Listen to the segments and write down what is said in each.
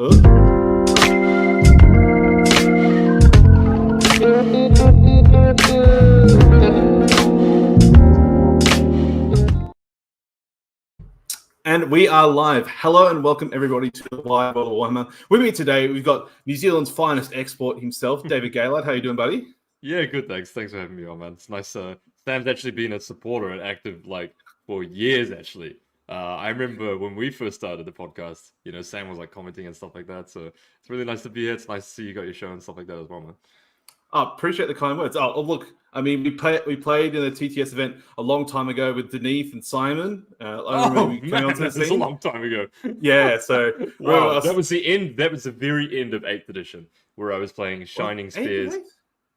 And we are live. Hello and welcome everybody to the live World of Warhammer. With me today, we've got New Zealand's finest export himself, David Gaylord. How you doing, buddy? Yeah, good, thanks. Thanks for having me on, man. It's nice. Sam's actually been a supporter and active for years, actually. I remember when we first started the podcast, Sam was commenting and stuff like that. So it's really nice to be here. It's nice to see you got your show and stuff like that as well, man. Appreciate the kind words. Look, I mean, we played in a TTS event a long time ago with Denise and Simon. That's a long time ago. Yeah, so wow, that was the end. That was the very end of 8th edition where I was playing Shining Spears.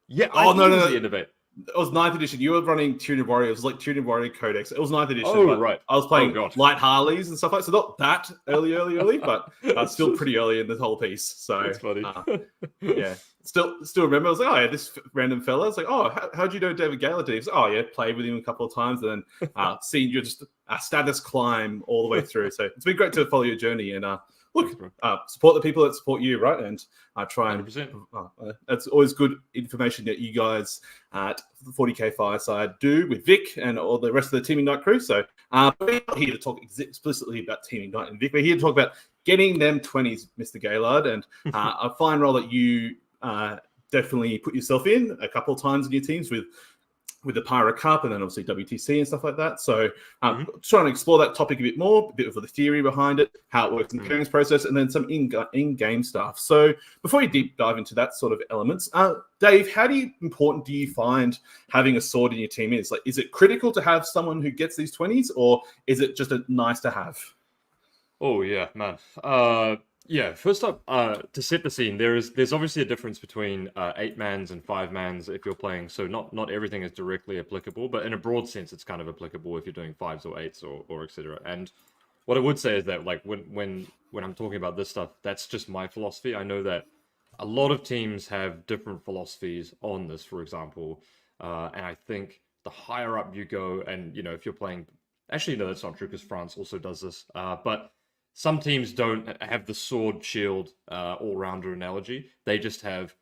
Yeah. No, it was the end of 8th. It was 9th edition. You were running Tyranid Warrior. It was like Tyranid Warrior Codex. It was 9th edition. Oh, right. I was playing Light Harleys and stuff like that. So not that early, but still pretty early in the whole piece. So that's funny. Yeah. Still remember. I was like, oh yeah, this random fella. I was like, oh, how'd you know David Gaylord? He was like, oh yeah, played with him a couple of times, and then seen you just status climb all the way through. So it's been great to follow your journey and look, support the people that support you, right? And try and 100%. That's always good information that you guys at the 40K Fireside do with Vic and all the rest of the Teaming Night crew. So we're not here to talk explicitly about Teaming Night and Vic. We're here to talk about getting them 20s, Mr. Gaylord, and a fine role that you definitely put yourself in a couple of times in your teams with the Pyro Cup and then obviously WTC and stuff like that. So trying to explore that topic a bit more, a bit of the theory behind it, how it works in the pairings process, and then some in-game stuff. So before you deep dive into that sort of elements, Dave, how important do you find having a sword in your team is? Like, is it critical to have someone who gets these 20s, or is it just a nice to have? Oh, yeah, man. Yeah, first up, to set the scene, there's obviously a difference between 8-mans and 5-mans if you're playing, so not everything is directly applicable, but in a broad sense, it's kind of applicable if you're doing 5s or 8s or etc. And what I would say is that, like, when I'm talking about this stuff, that's just my philosophy. I know that a lot of teams have different philosophies on this, for example, and I think the higher up you go, and, if you're playing... Actually, no, that's not true, because France also does this, but... Some teams don't have the sword shield all-rounder analogy. They just have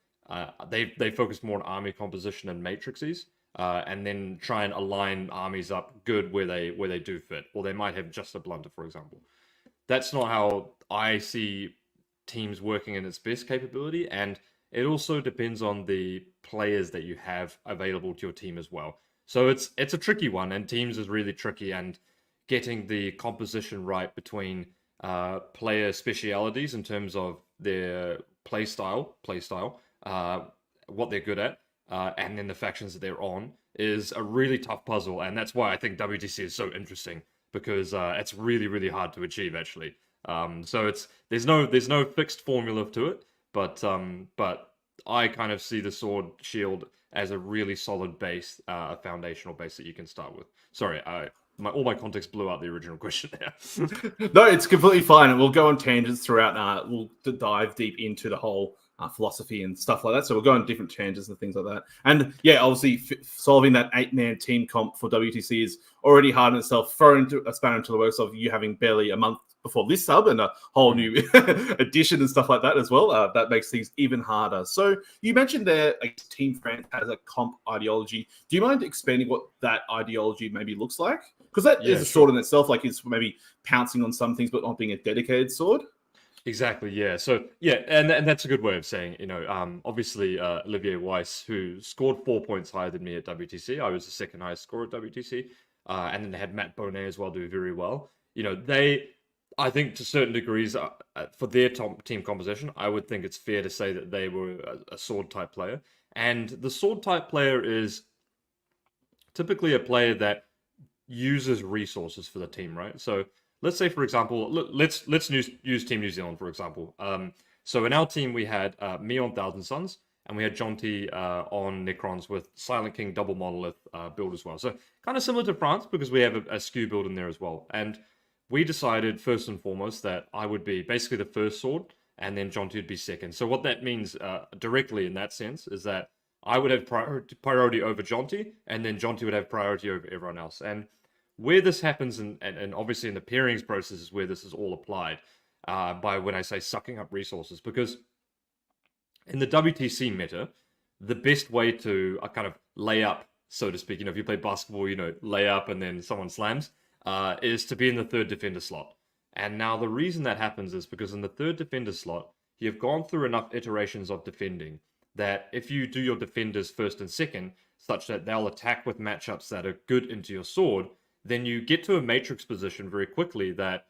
they focus more on army composition and matrices, and then try and align armies up good where they do fit. Or they might have just a blunder, for example. That's not how I see teams working in its best capability, and it also depends on the players that you have available to your team as well. So it's a tricky one, and teams is really tricky, and getting the composition right between player specialities in terms of their playstyle, what they're good at, and then the factions that they're on is a really tough puzzle, and that's why I think WTC is so interesting, because it's really, really hard to achieve, actually. So there's no fixed formula to it, but I kind of see the sword shield as a really solid base, a foundational base that you can start with. Sorry, all my context blew out the original question there. No, it's completely fine. And we'll go on tangents throughout. We'll dive deep into the whole philosophy and stuff like that. So we'll go on different tangents and things like that. And yeah, obviously solving that 8-man team comp for WTC is already hard in itself. Throw into a spanner into the works of you having barely a month before this sub and a whole new edition and stuff like that as well. That makes things even harder. So you mentioned there Team France has a comp ideology. Do you mind expanding what that ideology maybe looks like? Because that is a sword in itself, like it's maybe pouncing on some things, but not being a dedicated sword. Exactly, yeah. So, yeah, and that's a good way of saying, obviously Olivier Weiss, who scored 4 points higher than me at WTC, I was the second highest scorer at WTC, and then they had Matt Bonet as well do very well. I think to certain degrees, for their team composition, I would think it's fair to say that they were a sword-type player. And the sword-type player is typically a player that uses resources for the team, right? So let's say, for example, let's use Team New Zealand, for example. So in our team, we had me on Thousand Suns, and we had Jonty on Necrons with Silent King double monolith build as well. So kind of similar to France, because we have a skew build in there as well. And we decided, first and foremost, that I would be basically the first sword, and then Jonty would be second. So what that means directly in that sense is that I would have priority over Jonty, and then Jonty would have priority over everyone else. And where this happens, and obviously in the pairings process is where this is all applied, by when I say sucking up resources, because in the WTC meta, the best way to kind of lay up, so to speak, if you play basketball, lay up and then someone slams, is to be in the third defender slot. And now the reason that happens is because in the third defender slot, you've gone through enough iterations of defending that if you do your defenders first and second, such that they'll attack with matchups that are good into your sword, then you get to a matrix position very quickly that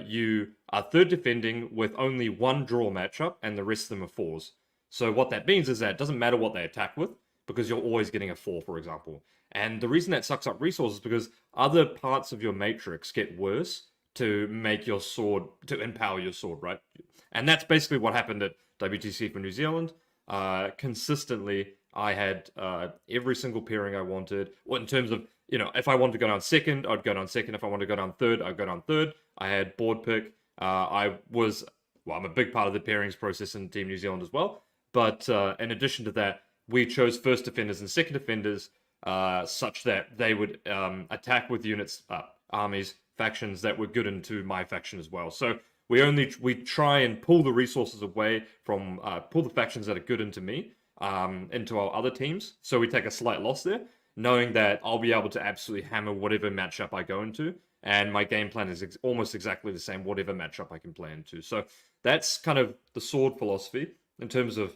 you are third defending with only one draw matchup and the rest of them are fours. So what that means is that it doesn't matter what they attack with, because you're always getting a 4, for example. And the reason that sucks up resources is because other parts of your matrix get worse to make your sword, to empower your sword, right? And that's basically what happened at WTC for New Zealand. Consistently, I had every single pairing I wanted. Well, in terms of, if I wanted to go down second, I'd go down second. If I wanted to go down third, I'd go down third. I had board pick. I'm a big part of the pairings process in Team New Zealand as well. But in addition to that, we chose first defenders and second defenders such that they would attack with units, armies, factions that were good into my faction as well. So we try and pull the resources away from, pull the factions that are good into me, into our other teams. So we take a slight loss there, knowing that I'll be able to absolutely hammer whatever matchup I go into. And my game plan is almost exactly the same, whatever matchup I can play into. So that's kind of the sword philosophy in terms of,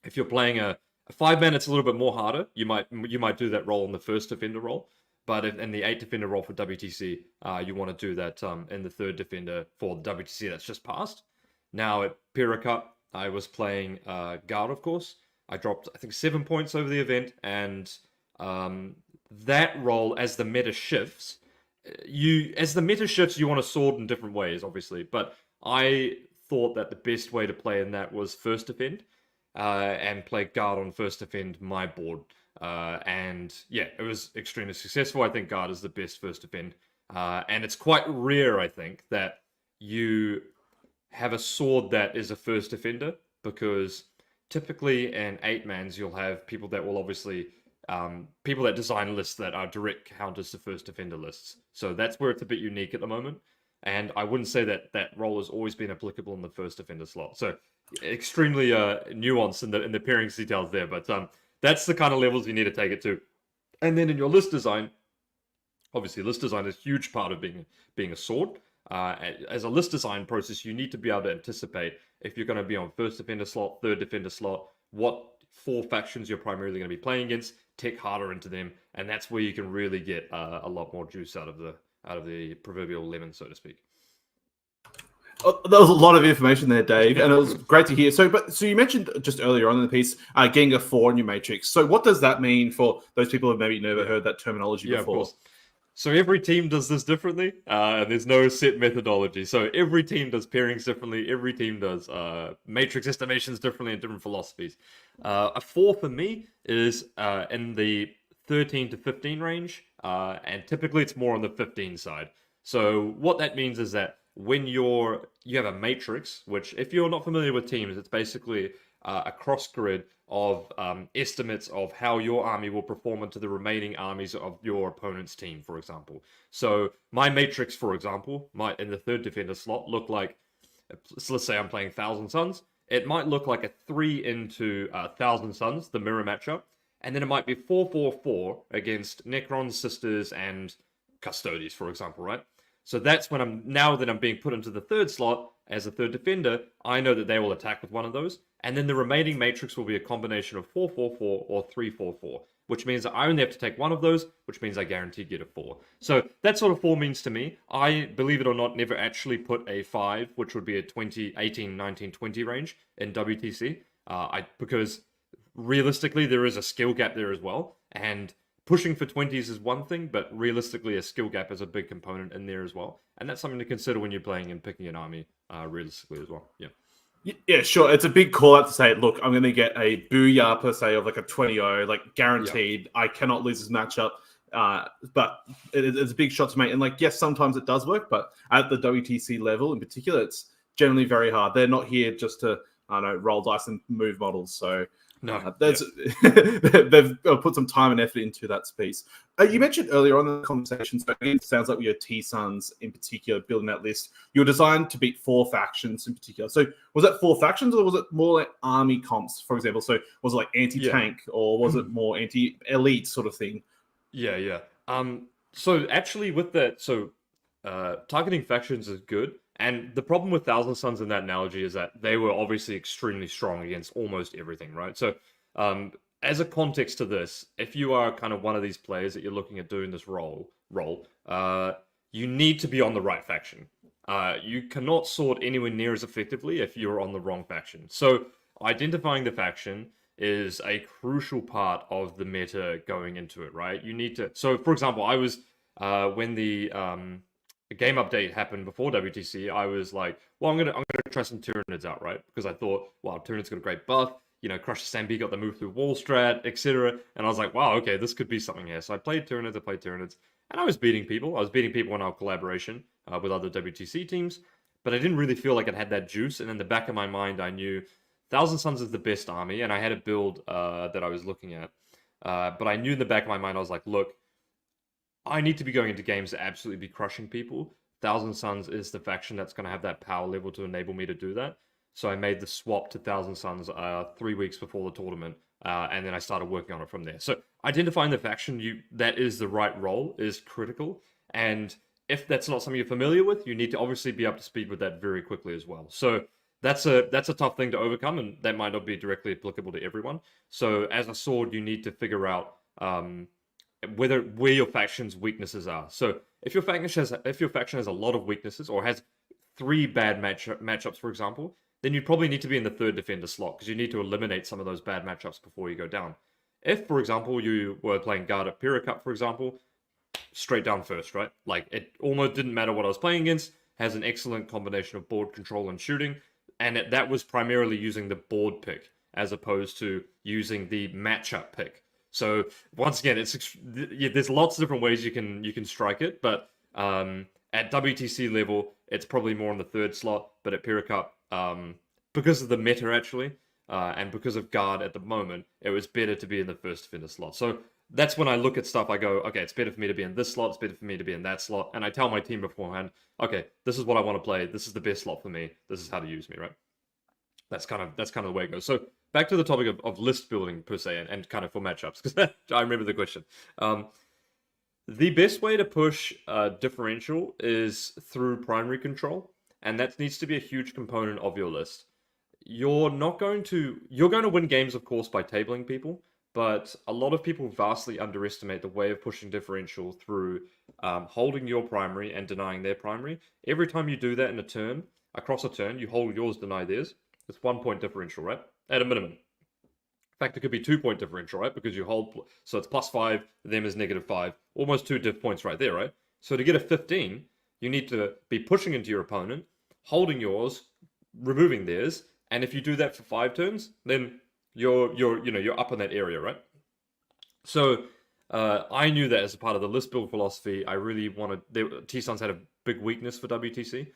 if you're playing a 5-man, it's a little bit more harder. You might do that role in the first defender role, but in the 8 defender role for WTC, you want to do that in the third defender for the WTC that's just passed. Now at Pira Cup, I was playing guard, of course. I dropped, I think, 7 points over the event, and that role, as the meta shifts, you want a sword in different ways, obviously. But I thought that the best way to play in that was first defend. And play guard on first defend my board. And yeah, it was extremely successful. I think guard is the best first defend. And it's quite rare, I think, that you have a sword that is a first defender, because typically in 8-mans, you'll have people that will obviously, people that design lists that are direct counters to first defender lists. So that's where it's a bit unique at the moment. And I wouldn't say that that role has always been applicable in the first defender slot. So extremely nuanced in the pairings details there, but that's the kind of levels you need to take it to. And then in your list design, obviously list design is a huge part of being a sword. As a list design process, you need to be able to anticipate if you're going to be on first defender slot, third defender slot, what 4 factions you're primarily going to be playing against, tick harder into them, and that's where you can really get a lot more juice out of the proverbial lemon, so to speak. There was a lot of information there, Dave, and it was great to hear. So you mentioned just earlier on in the piece getting a 4 in your matrix. So what does that mean for those people who have maybe never heard that terminology before? Of course. So every team does this differently. There's no set methodology. So every team does pairings differently. Every team does matrix estimations differently and different philosophies. A 4 for me is in the 13 to 15 range, and typically it's more on the 15 side. So what that means is that when you have a matrix, which if you're not familiar with teams, it's basically a cross grid of estimates of how your army will perform into the remaining armies of your opponent's team, for example. So my matrix, for example, might in the third defender slot look like, so let's say I'm playing Thousand Suns, it might look like a 3 into Thousand Suns, the mirror matchup, and then it might be 4-4-4 against Necron, Sisters, and Custodes, for example, right? So that's when now that I'm being put into the third slot as a third defender, I know that they will attack with one of those. And then the remaining matrix will be a combination of 4-4-4 or 3-4-4, which means that I only have to take one of those, which means I guarantee get a 4. So that's what a 4 means to me. I, believe it or not, never actually put a 5, which would be a 20, 18, 19, 20 range in WTC, because realistically there is a skill gap there as well. And pushing for 20s is one thing, but realistically a skill gap is a big component in there as well. And that's something to consider when you're playing and picking an army realistically as well. Yeah. Yeah, sure. It's a big call out to say, look, I'm going to get a booyah per se of like a 20-0, like guaranteed. Yeah. I cannot lose this matchup. But it's a big shot to make. And like, yes, sometimes it does work, but at the WTC level in particular, it's generally very hard. They're not here just to, I don't know, roll dice and move models. So No, There's they've put some time and effort into that piece. You mentioned earlier on in the conversation, so it sounds like with your T-Suns in particular, building that list, you were designed to beat 4 factions in particular. So was that 4 factions, or was it more like army comps, for example? So was it like anti-tank, or was it more anti-elite sort of thing? Yeah. So actually, with that, targeting factions is good. And the problem with Thousand Sons in that analogy is that they were obviously extremely strong against almost everything, right? So, as a context to this, if you are kind of one of these players that you're looking at doing this role, you need to be on the right faction. You cannot sword anywhere near as effectively if you're on the wrong faction. So, identifying the faction is a crucial part of the meta going into it, right? You need to. So, for example, I was when the game update happened before WTC, I was like, well, I'm gonna try some Tyranids out, right? Because I thought, wow, Tyranid's got a great buff. You know, Crush Sambi got the move through wall strat, etc. And I was like, wow, okay, this could be something here. So I played Tyranids, and I was beating people. I was beating people in our collaboration with other WTC teams, but I didn't really feel like it had that juice. And in the back of my mind, I knew Thousand Sons is the best army, and I had a build that I was looking at. But I knew in the back of my mind, I was like, look, I need to be going into games to absolutely be crushing people. Thousand Sons is the faction that's going to have that power level to enable me to do that. So I made the swap to Thousand Sons 3 weeks before the tournament, and then I started working on it from there. So identifying the faction that is the right role is critical, and if that's not something you're familiar with, you need to obviously be up to speed with that very quickly as well. So that's a tough thing to overcome, and that might not be directly applicable to everyone. So as a sword, you need to figure out where your faction's weaknesses are. So if your faction has a lot of weaknesses or has 3 bad matchups, for example, then you'd probably need to be in the 3rd defender slot because you need to eliminate some of those bad matchups before you go down. If, for example, you were playing guard at Pyrrha Cup, for example, straight down first, right? Like, it almost didn't matter what I was playing against, has an excellent combination of board control and shooting, and that was primarily using the board pick as opposed to using the matchup pick. So once again, there's lots of different ways you can strike it, but at WTC level, it's probably more on the 3rd slot, but at Pyrrha Cup, because of the meta actually, and because of guard at the moment, it was better to be in the 1st defender slot. So that's when I look at stuff, I go, okay, it's better for me to be in this slot, it's better for me to be in that slot, and I tell my team beforehand, okay, this is what I want to play, this is the best slot for me, this is how to use me, right? That's kind of the way it goes. So back to the topic of list building per se, and kind of for matchups, because I remember the question. The best way to push differential is through primary control, and that needs to be a huge component of your list. You're going to win games, of course, by tabling people, but a lot of people vastly underestimate the way of pushing differential through holding your primary and denying their primary. Every time you do that in a turn, across a turn, you hold yours, deny theirs. It's 1 point differential, right? At a minimum. In fact, it could be 2 point differential, right? Because you hold, so it's +5, them is -5. Almost 2 diff points right there, right? So to get a 15, you need to be pushing into your opponent, holding yours, removing theirs, and if you do that for 5 turns, then you're up in that area, right? So I knew that as a part of the list build philosophy, I really wanted. T-Suns had a big weakness for WTC.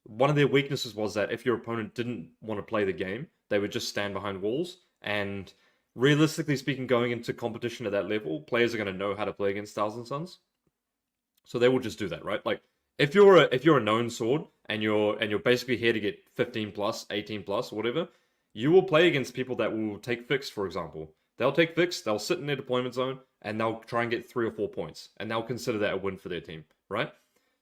One of their weaknesses was that if your opponent didn't want to play the game, they would just stand behind walls. And realistically speaking, going into competition at that level, players are going to know how to play against Thousand Sons, so they will just do that, right? Like if you're a known sword and you're basically here to get 15 plus, 18 plus, or whatever, you will play against people that will take fixed, for example. They'll take fixed, they'll sit in their deployment zone, and they'll try and get 3 or 4 points, and they'll consider that a win for their team, right?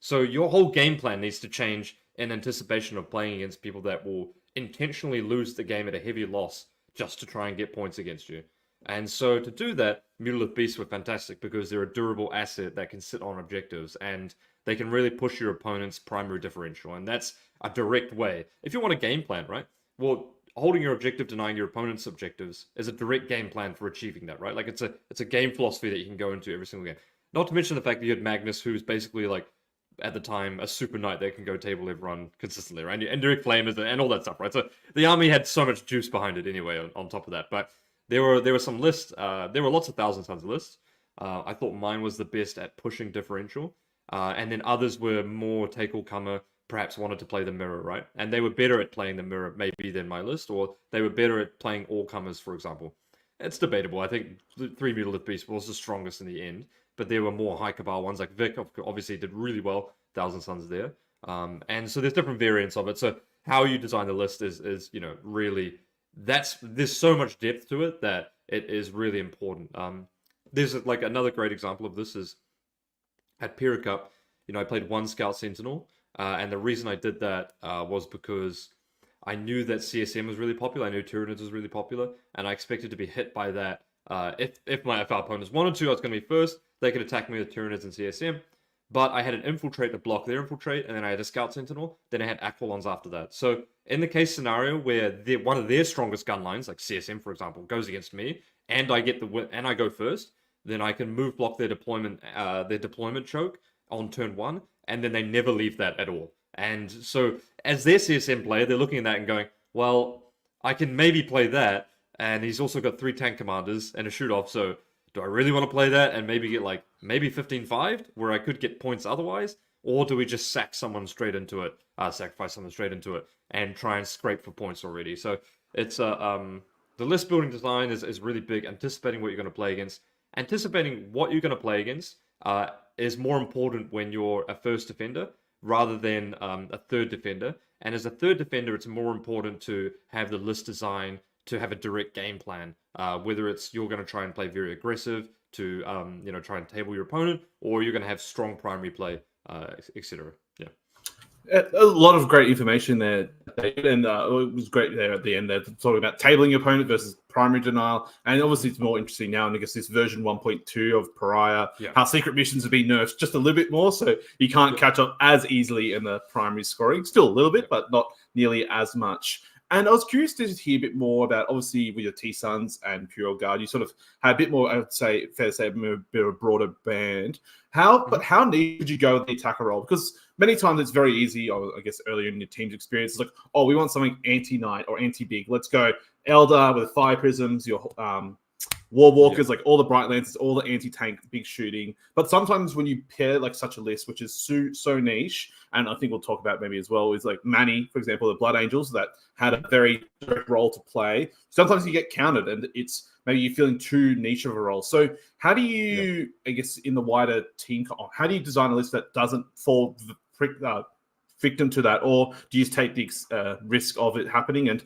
So your whole game plan needs to change in anticipation of playing against people that will intentionally lose the game at a heavy loss just to try and get points against you. And so to do that, Mutalith Beasts were fantastic because they're a durable asset that can sit on objectives and they can really push your opponent's primary differential. And that's a direct way. If you want a game plan, right? Well, holding your objective, denying your opponent's objectives is a direct game plan for achieving that, right? Like it's a game philosophy that you can go into every single game. Not to mention the fact that you had Magnus, who's basically like, at the time, a super knight that can go table everyone consistently, right? And direct flame and all that stuff, right? So the army had so much juice behind it anyway. On top of that, but there were some lists. There were lots of Thousand Sons lists. I thought mine was the best at pushing differential, and then others were more take all comer. Perhaps wanted to play the mirror, right? And they were better at playing the mirror maybe than my list, or they were better at playing all comers, for example. It's debatable. I think the 3 Megalith Beast was the strongest in the end, but there were more high cabal ones. Like Vic obviously did really well, Thousand Suns there. And so there's different variants of it. So how you design the list is really there's so much depth to it that it is really important. There's like another great example of this is at Pira Cup. I played one Scout Sentinel, and the reason I did that was because I knew that CSM was really popular. I knew Tyranids was really popular, and I expected to be hit by that. If our opponents wanted to, I was going to be first. They could attack me with Tyranids and CSM, but I had an Infiltrate to block their Infiltrate, and then I had a Scout Sentinel. Then I had Aquilons after that. So in the case scenario where one of their strongest gun lines, like CSM for example, goes against me, and I get the win, and I go first, then I can move block their deployment choke on turn 1, and then they never leave that at all. And so, as their CSM player, they're looking at that and going, well, I can maybe play that, and he's also got 3 tank commanders and a shoot-off, so do I really want to play that and maybe get, maybe 15-5'd, where I could get points otherwise? Or do we just sacrifice someone straight into it, and try and scrape for points already? So, it's, the list building design is really big, anticipating what you're going to play against. Anticipating what you're going to play against is more important when you're a first defender, rather than a third defender. And as a third defender, it's more important to have the list design, to have a direct game plan, whether it's you're going to try and play very aggressive to try and table your opponent, or you're going to have strong primary play, etc. Yeah. A lot of great information there, David, and it was great there at the end there talking about tabling your opponent versus primary denial, and obviously it's more interesting now, and I guess this version 1.2 of Pariah, how secret missions have been nerfed just a little bit more, so you can't catch up as easily in the primary scoring, still a little bit, but not nearly as much. And I was curious to hear a bit more about, obviously, with your T-Suns and Pure Guard, you sort of had a bit more, I would say, fair to say, a bit of a broader band. But how neat would you go with the attacker role? Because many times it's very easy, or I guess earlier in your team's experience, it's like, oh, we want something anti-knight or anti-big. Let's go Elder with Fire Prisms, your War Walkers, like all the Bright Lances, all the anti-tank, big shooting. But sometimes when you pair like such a list, which is so niche, and I think we'll talk about maybe as well, is like Manny, for example, the Blood Angels that had a very direct role to play. Sometimes you get countered and it's maybe you're feeling too niche of a role. So how do you, I guess, in the wider team, how do you design a list that doesn't fall victim to that? Or do you take the risk of it happening and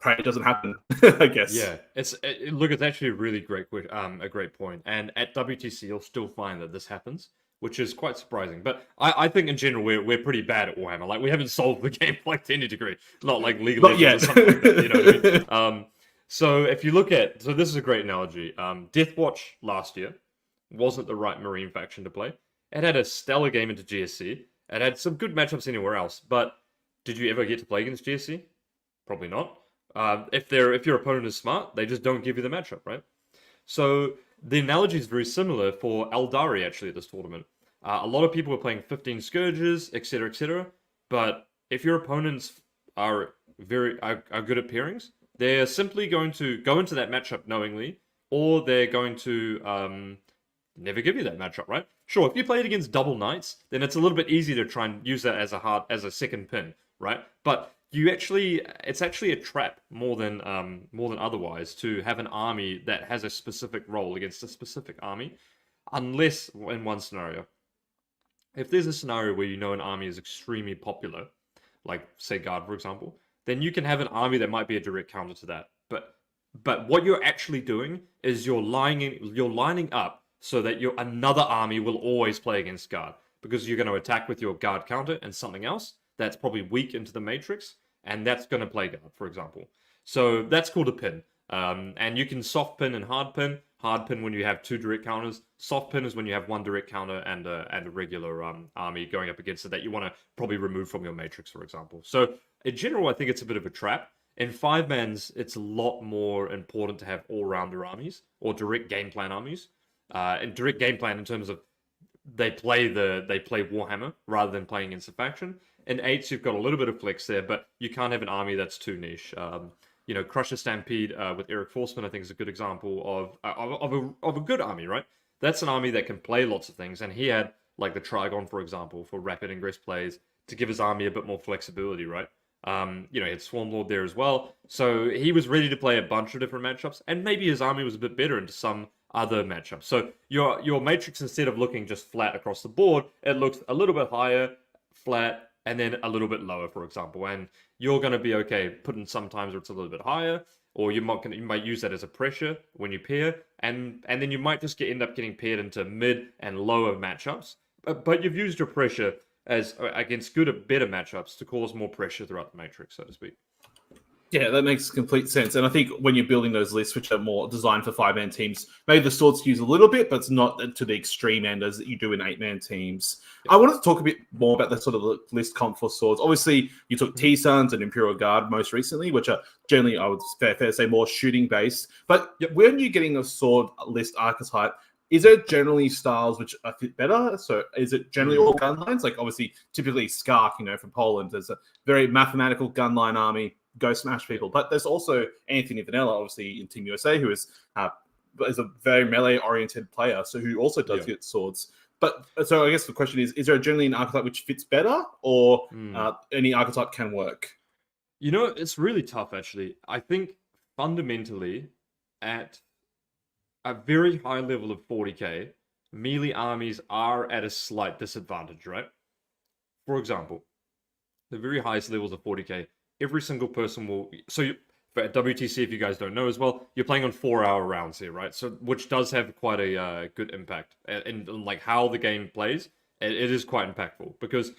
pray it doesn't happen, I guess? Yeah, it's actually a really great point. And at WTC, you'll still find that this happens, which is quite surprising. But I think in general we're pretty bad at Warhammer. Like we haven't solved the game like to any degree, not like League of Legends or something like that. You know what I mean? So if you look at, so this is a great analogy. Deathwatch last year wasn't the right Marine faction to play. It had a stellar game into GSC. It had some good matchups anywhere else. But did you ever get to play against GSC? Probably not. If your opponent is smart, they just don't give you the matchup, right? So the analogy is very similar for Eldari actually at this tournament. A lot of people are playing 15 Scourges, etc., etc. But if your opponents are good at pairings, they're simply going to go into that matchup knowingly, or they're going to never give you that matchup, right? Sure, if you play it against double knights, then it's a little bit easier to try and use that as a second pin, right? But it's actually a trap more than otherwise to have an army that has a specific role against a specific army, unless in one scenario. If there's a scenario where you know an army is extremely popular, like say Guard for example, then you can have an army that might be a direct counter to that. But what you're actually doing is you're lining up so that another army will always play against Guard, because you're going to attack with your Guard counter and something else that's probably weak into the matrix, and that's going to play Guard, for example. So that's called a pin. And you can soft pin and hard pin. Hard pin when you have 2 direct counters. Soft pin is when you have 1 direct counter and a regular army going up against it that you want to probably remove from your matrix, for example. So in general, I think it's a bit of a trap. In 5-mans, it's a lot more important to have all-rounder armies or direct game plan armies. And direct game plan in terms of they play Warhammer rather than playing against a faction. In 8s, you've got a little bit of flex there, but you can't have an army that's too niche. Crusher Stampede with Eric Forsman, I think, is a good example of a good army, right? That's an army that can play lots of things, and he had like the Trigon, for example, for rapid ingress plays to give his army a bit more flexibility, right? You know, he had Swarmlord there as well. So he was ready to play a bunch of different matchups, and maybe his army was a bit better into some other matchups. So your matrix, instead of looking just flat across the board, it looks a little bit higher, flat, and then a little bit lower, for example. And you're going to be okay putting sometimes where it's a little bit higher, or you might use that as a pressure when you pair, and then you might just end up getting paired into mid and lower matchups. But you've used your pressure as against better matchups to cause more pressure throughout the matrix, so to speak. Yeah, that makes complete sense. And I think when you're building those lists, which are more designed for 5-man teams, maybe the sword skews a little bit, but it's not to the extreme end as you do in 8-man teams. Yeah. I wanted to talk a bit more about the sort of list comp for swords. Obviously, you took T-Suns and Imperial Guard most recently, which are generally, I would fair to say, more shooting based. But when you're getting a sword list archetype, is there generally styles which fit better? So is it generally all gun lines? Like obviously, typically Skark, from Poland, there's a very mathematical gun line army, go smash people. But there's also Anthony Vanilla, obviously in Team USA, who is a very melee-oriented player, so who also does get swords. But so I guess the question is there generally an archetype which fits better, or any archetype can work? It's really tough, actually. I think fundamentally, at a very high level of 40k, melee armies are at a slight disadvantage, right? For example, the very highest levels of 40k, every single person will... So for WTC, if you guys don't know as well, you're playing on 4-hour rounds here, right? So which does have quite a good impact. And like how the game plays, it is quite impactful. Because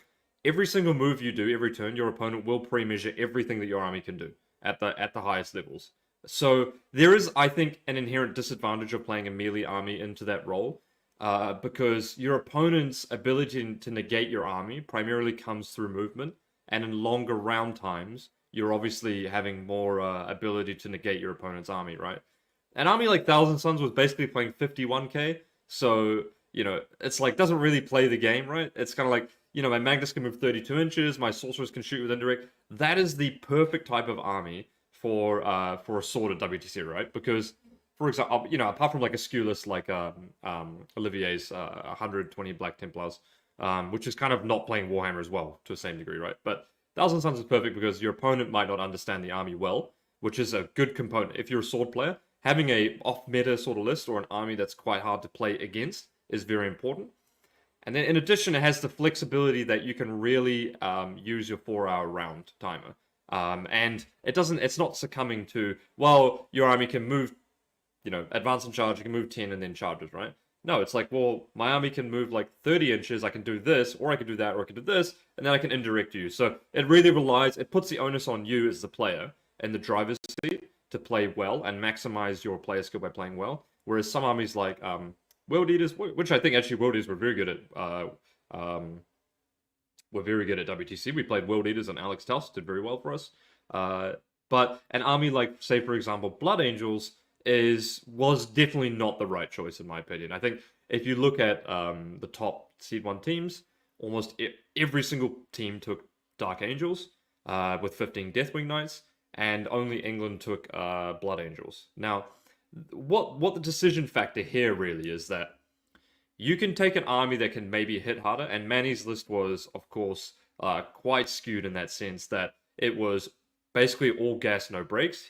every single move you do, every turn, your opponent will pre-measure everything that your army can do at the highest levels. So there is, I think, an inherent disadvantage of playing a melee army into that role, because your opponent's ability to negate your army primarily comes through movement, and in longer round times, you're obviously having more ability to negate your opponent's army, right? An army like Thousand Suns was basically playing 51k, so, it's like, doesn't really play the game, right? It's kind of like, my Magnus can move 32 inches, my Sorcerers can shoot with indirect. That is the perfect type of army for a sword at WTC, right? Because, for example, apart from like a skew list like Olivier's 120 Black Templars, which is kind of not playing Warhammer as well to the same degree, right? But Thousand Suns is perfect because your opponent might not understand the army well, which is a good component. If you're a sword player, having a off-meta sort of list or an army that's quite hard to play against is very important. And then in addition, it has the flexibility that you can really use your 4-hour round timer. And it's not succumbing to, well, your army can move, advance and charge, you can move 10 and then charges, right? No, it's like, well, my army can move like 30 inches, I can do this, or I can do that, or I can do this, and then I can indirect you. So it really it puts the onus on you as the player and the driver's seat to play well and maximize your player skill by playing well. Whereas some armies like World Eaters, which I think actually World Eaters were very good at, WTC. We played World Eaters and Alex Taus, did very well for us. But an army like, say, for example, Blood Angels was definitely not the right choice, in my opinion. I think if you look at the top Seed 1 teams, almost every single team took Dark Angels with 15 Deathwing Knights, and only England took Blood Angels. Now, what the decision factor here really is that you can take an army that can maybe hit harder, and Manny's list was, of course, quite skewed in that sense that it was basically all gas, no brakes.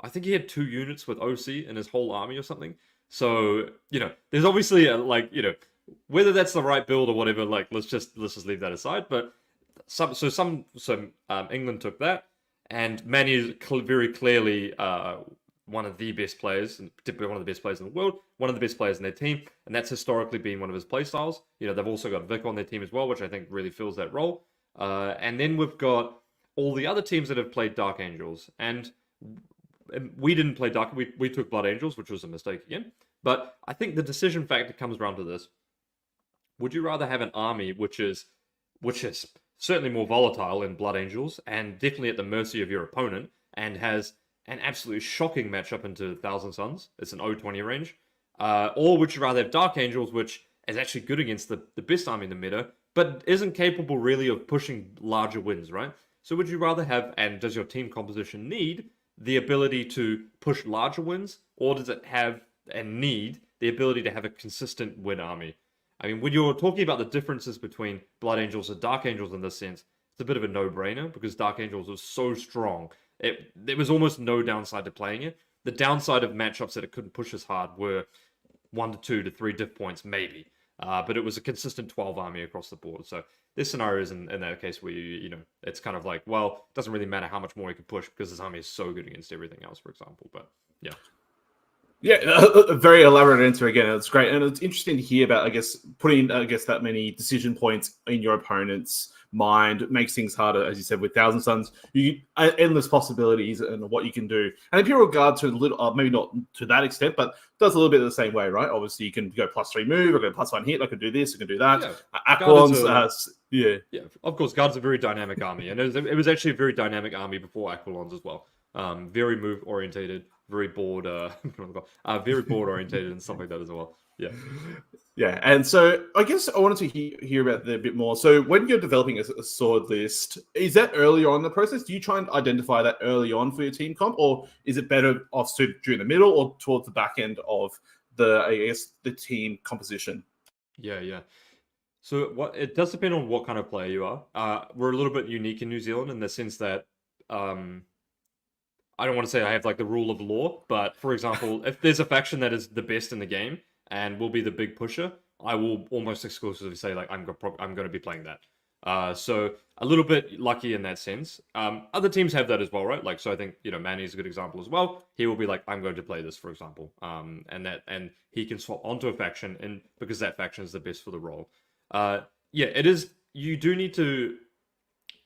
I think he had 2 units with OC in his whole army or something. So, there's obviously whether that's the right build or whatever, like, let's just leave that aside. But England took that, and Manny is very clearly one of the best players, and particularly one of the best players in the world, one of the best players in their team, and that's historically been one of his playstyles. They've also got Vic on their team as well, which I think really fills that role. And then we've got all the other teams that have played Dark Angels, and we didn't play Dark. We took Blood Angels, which was a mistake again. But I think the decision factor comes around to this: would you rather have an army which is certainly more volatile in Blood Angels and definitely at the mercy of your opponent and has an absolutely shocking matchup into Thousand Suns? It's an 0-20 range. Or would you rather have Dark Angels, which is actually good against the best army in the meta, but isn't capable really of pushing larger wins, right? So would you rather have, and does your team composition need the ability to push larger wins, or does it have and need the ability to have a consistent win army? I mean, when you're talking about the differences between Blood Angels and Dark Angels in this sense, it's a bit of a no-brainer because Dark Angels was so strong. There was almost no downside to playing it. The downside of matchups that it couldn't push as hard were 1 to 2 to 3 diff points, maybe. But it was a consistent 12 army across the board. So there's scenarios in that case where it's kind of like, well, it doesn't really matter how much more you can push because this army is so good against everything else, for example. But yeah. Yeah, a very elaborate answer again. It's great. And it's interesting to hear about, I guess, putting, that many decision points in your opponent's mind makes things harder, as you said, with Thousand Suns. You endless possibilities and what you can do. And in pure regard to a little, maybe not to that extent, but does a little bit of the same way, right? Obviously, you can go +3 move, or go +1 hit. I can do this, I can do that. Yeah. Aquilons, yeah, of course, Guard's a very dynamic army. And it was actually a very dynamic army before Aquilons as well. Very move orientated, very board, very board orientated and stuff like that as well. Yeah. Yeah, and so I guess I wanted to hear about that a bit more. So when you're developing a sword list, is that early on in the process? Do you try and identify that early on for your team comp, or is it better offsuited during the middle or towards the back end of the team composition? Yeah. So it does depend on what kind of player you are. We're a little bit unique in New Zealand in the sense that I don't want to say I have like the rule of law, but for example, if there's a faction that is the best in the game and will be the big pusher, I will almost exclusively say like I'm going to be playing that. So a little bit lucky in that sense. Other teams have that as well, right? Like, so I think Manny is a good example as well. He will be like, I'm going to play this, for example, and he can swap onto a faction, and because that faction is the best for the role. Yeah, it is. You do need to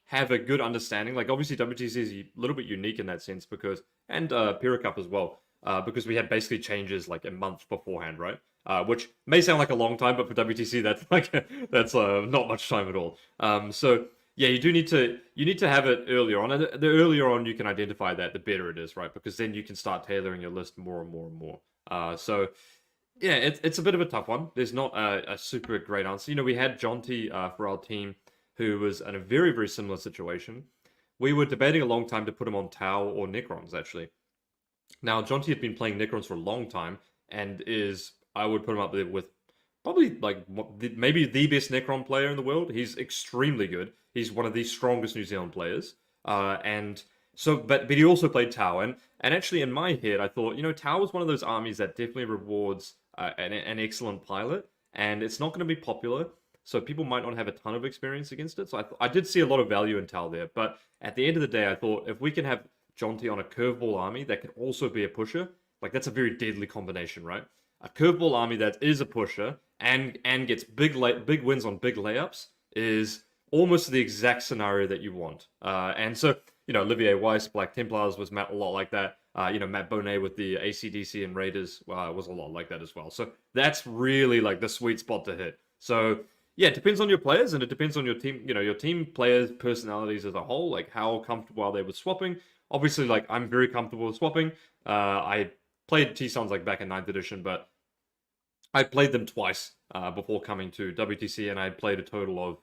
have a good understanding. Like, obviously, WTC is a little bit unique in that sense because, and Pyrrha Cup as well, because we had basically changes like a month beforehand, right? Which may sound like a long time, but for WTC, that's not much time at all. So yeah, you need to have it earlier on, and the earlier on you can identify that, the better it is, right? Because then you can start tailoring your list more and more and more. So yeah, it's a bit of a tough one. There's not a super great answer. We had Jonty for our team, who was in a very, very similar situation. We were debating a long time to put him on Tau or Necrons, actually. Now, Jonty had been playing Necrons for a long time, and I would put him up there with probably like maybe the best Necron player in the world. He's extremely good. He's one of the strongest New Zealand players. And so, but he also played Tau. And actually, in my head, I thought, Tau was one of those armies that definitely rewards an excellent pilot, and it's not going to be popular. So people might not have a ton of experience against it. So I did see a lot of value in Tau there. But at the end of the day, I thought if we can have Jonty on a curveball army that can also be a pusher, like that's a very deadly combination, right? A curveball army that is a pusher and gets big wins on big layups is almost the exact scenario that you want. And so, Olivier Weiss, Black Templars was a lot like that. Matt Bonet with the ACDC and Raiders was a lot like that as well. So that's really like the sweet spot to hit. So yeah, it depends on your players, and it depends on your team, your team players' personalities as a whole, like how comfortable are they with swapping. Obviously, like, I'm very comfortable with swapping. I played T-Sons, like, back in 9th edition, but I played them twice before coming to WTC, and I played a total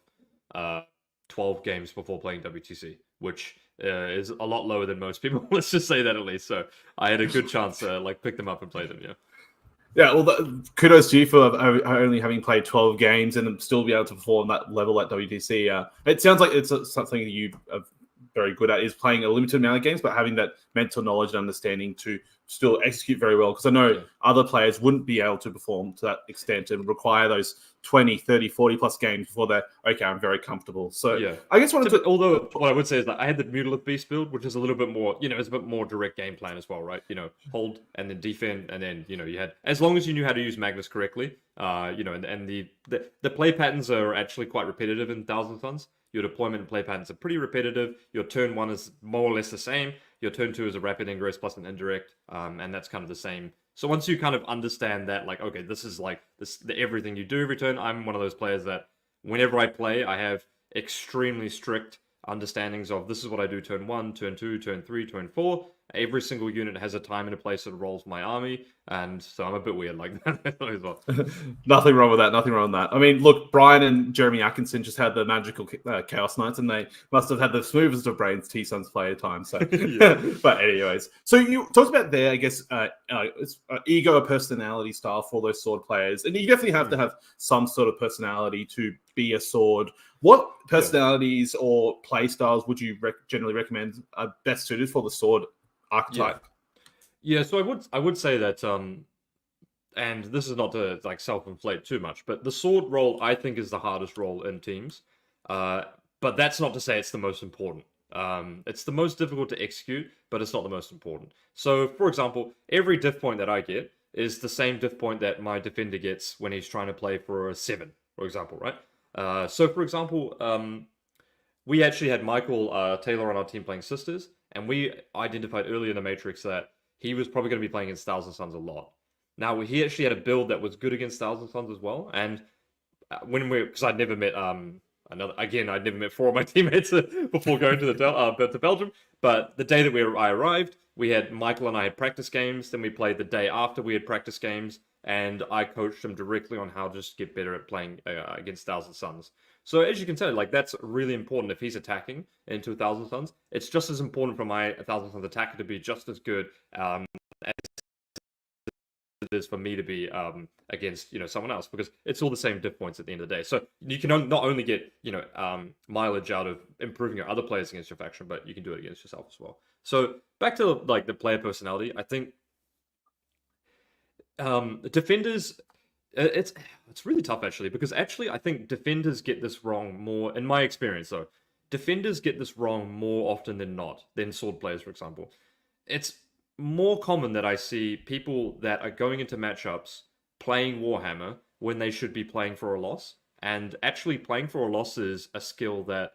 of 12 games before playing WTC, which is a lot lower than most people. Let's just say that at least. So I had a good chance to, pick them up and play them, yeah. Yeah, well, kudos to you for only having played 12 games and still be able to perform that level at WTC. It sounds like it's something that you are very good at, is playing a limited amount of games, but having that mental knowledge and understanding to still execute very well. Because I know other players wouldn't be able to perform to that extent and require those 20, 30, 40 plus games before they're, okay, I'm very comfortable. So yeah. I guess although what I would say is that I had the Mutalith Beast build, which is a little bit more, it's a bit more direct game plan as well, right? Hold and then defend, and then, you had, as long as you knew how to use Magnus correctly, and the play patterns are actually quite repetitive in Thousand Suns. Your deployment and play patterns are pretty repetitive. Your turn 1 is more or less the same. Your turn 2 is a rapid ingress plus an indirect, and that's kind of the same. So once you kind of understand that, like, okay, this is like everything you do every turn. I'm one of those players that whenever I play, I have extremely strict understandings of this is what I do turn 1, turn 2, turn 3, turn 4. Every single unit has a time and a place that rolls my army, and so I'm a bit weird like that as well. Nothing wrong with that. Nothing wrong with that. I mean, look, Brian and Jeremy Atkinson just had the magical Chaos Knights, and they must have had the smoothest of brains T-Sons player time. So, but anyways, so you talked about there, I guess, it's ego or personality style for those sword players, and you definitely have to have some sort of personality to be a sword. What personalities or play styles would you generally recommend are best suited for the sword archetype? Yeah, so I would say that and this is not to like self-inflate too much, but the sword role I think is the hardest role in teams. But that's not to say it's the most important. It's the most difficult to execute, but it's not the most important. So, for example, every diff point that I get is the same diff point that my defender gets when he's trying to play for a 7, for example, right? So, for example, we actually had Michael Taylor on our team playing Sisters, and we identified early in the Matrix that he was probably going to be playing against Thousand Suns a lot. Now, he actually had a build that was good against Thousand Suns as well, and because I'd never met I'd never met 4 of my teammates before going to to Belgium. But the day that I arrived, we had Michael and I had practice games. Then we played the day after we had practice games, and I coached him directly on how to just get better at playing against Thousand Suns. So as you can tell, like that's really important. If he's attacking into Thousand Suns, it's just as important for my Thousand Suns attacker to be just as good as it is for me to be against someone else, because it's all the same diff points at the end of the day. So you can not only get mileage out of improving your other players against your faction, but you can do it against yourself as well. So back to like the player personality, I think defenders, it's really tough actually, because actually I think defenders get this wrong more in my experience. Though defenders get this wrong more often than not than sword players, for example. It's more common that I see people that are going into matchups playing Warhammer when they should be playing for a loss. And actually playing for a loss is a skill that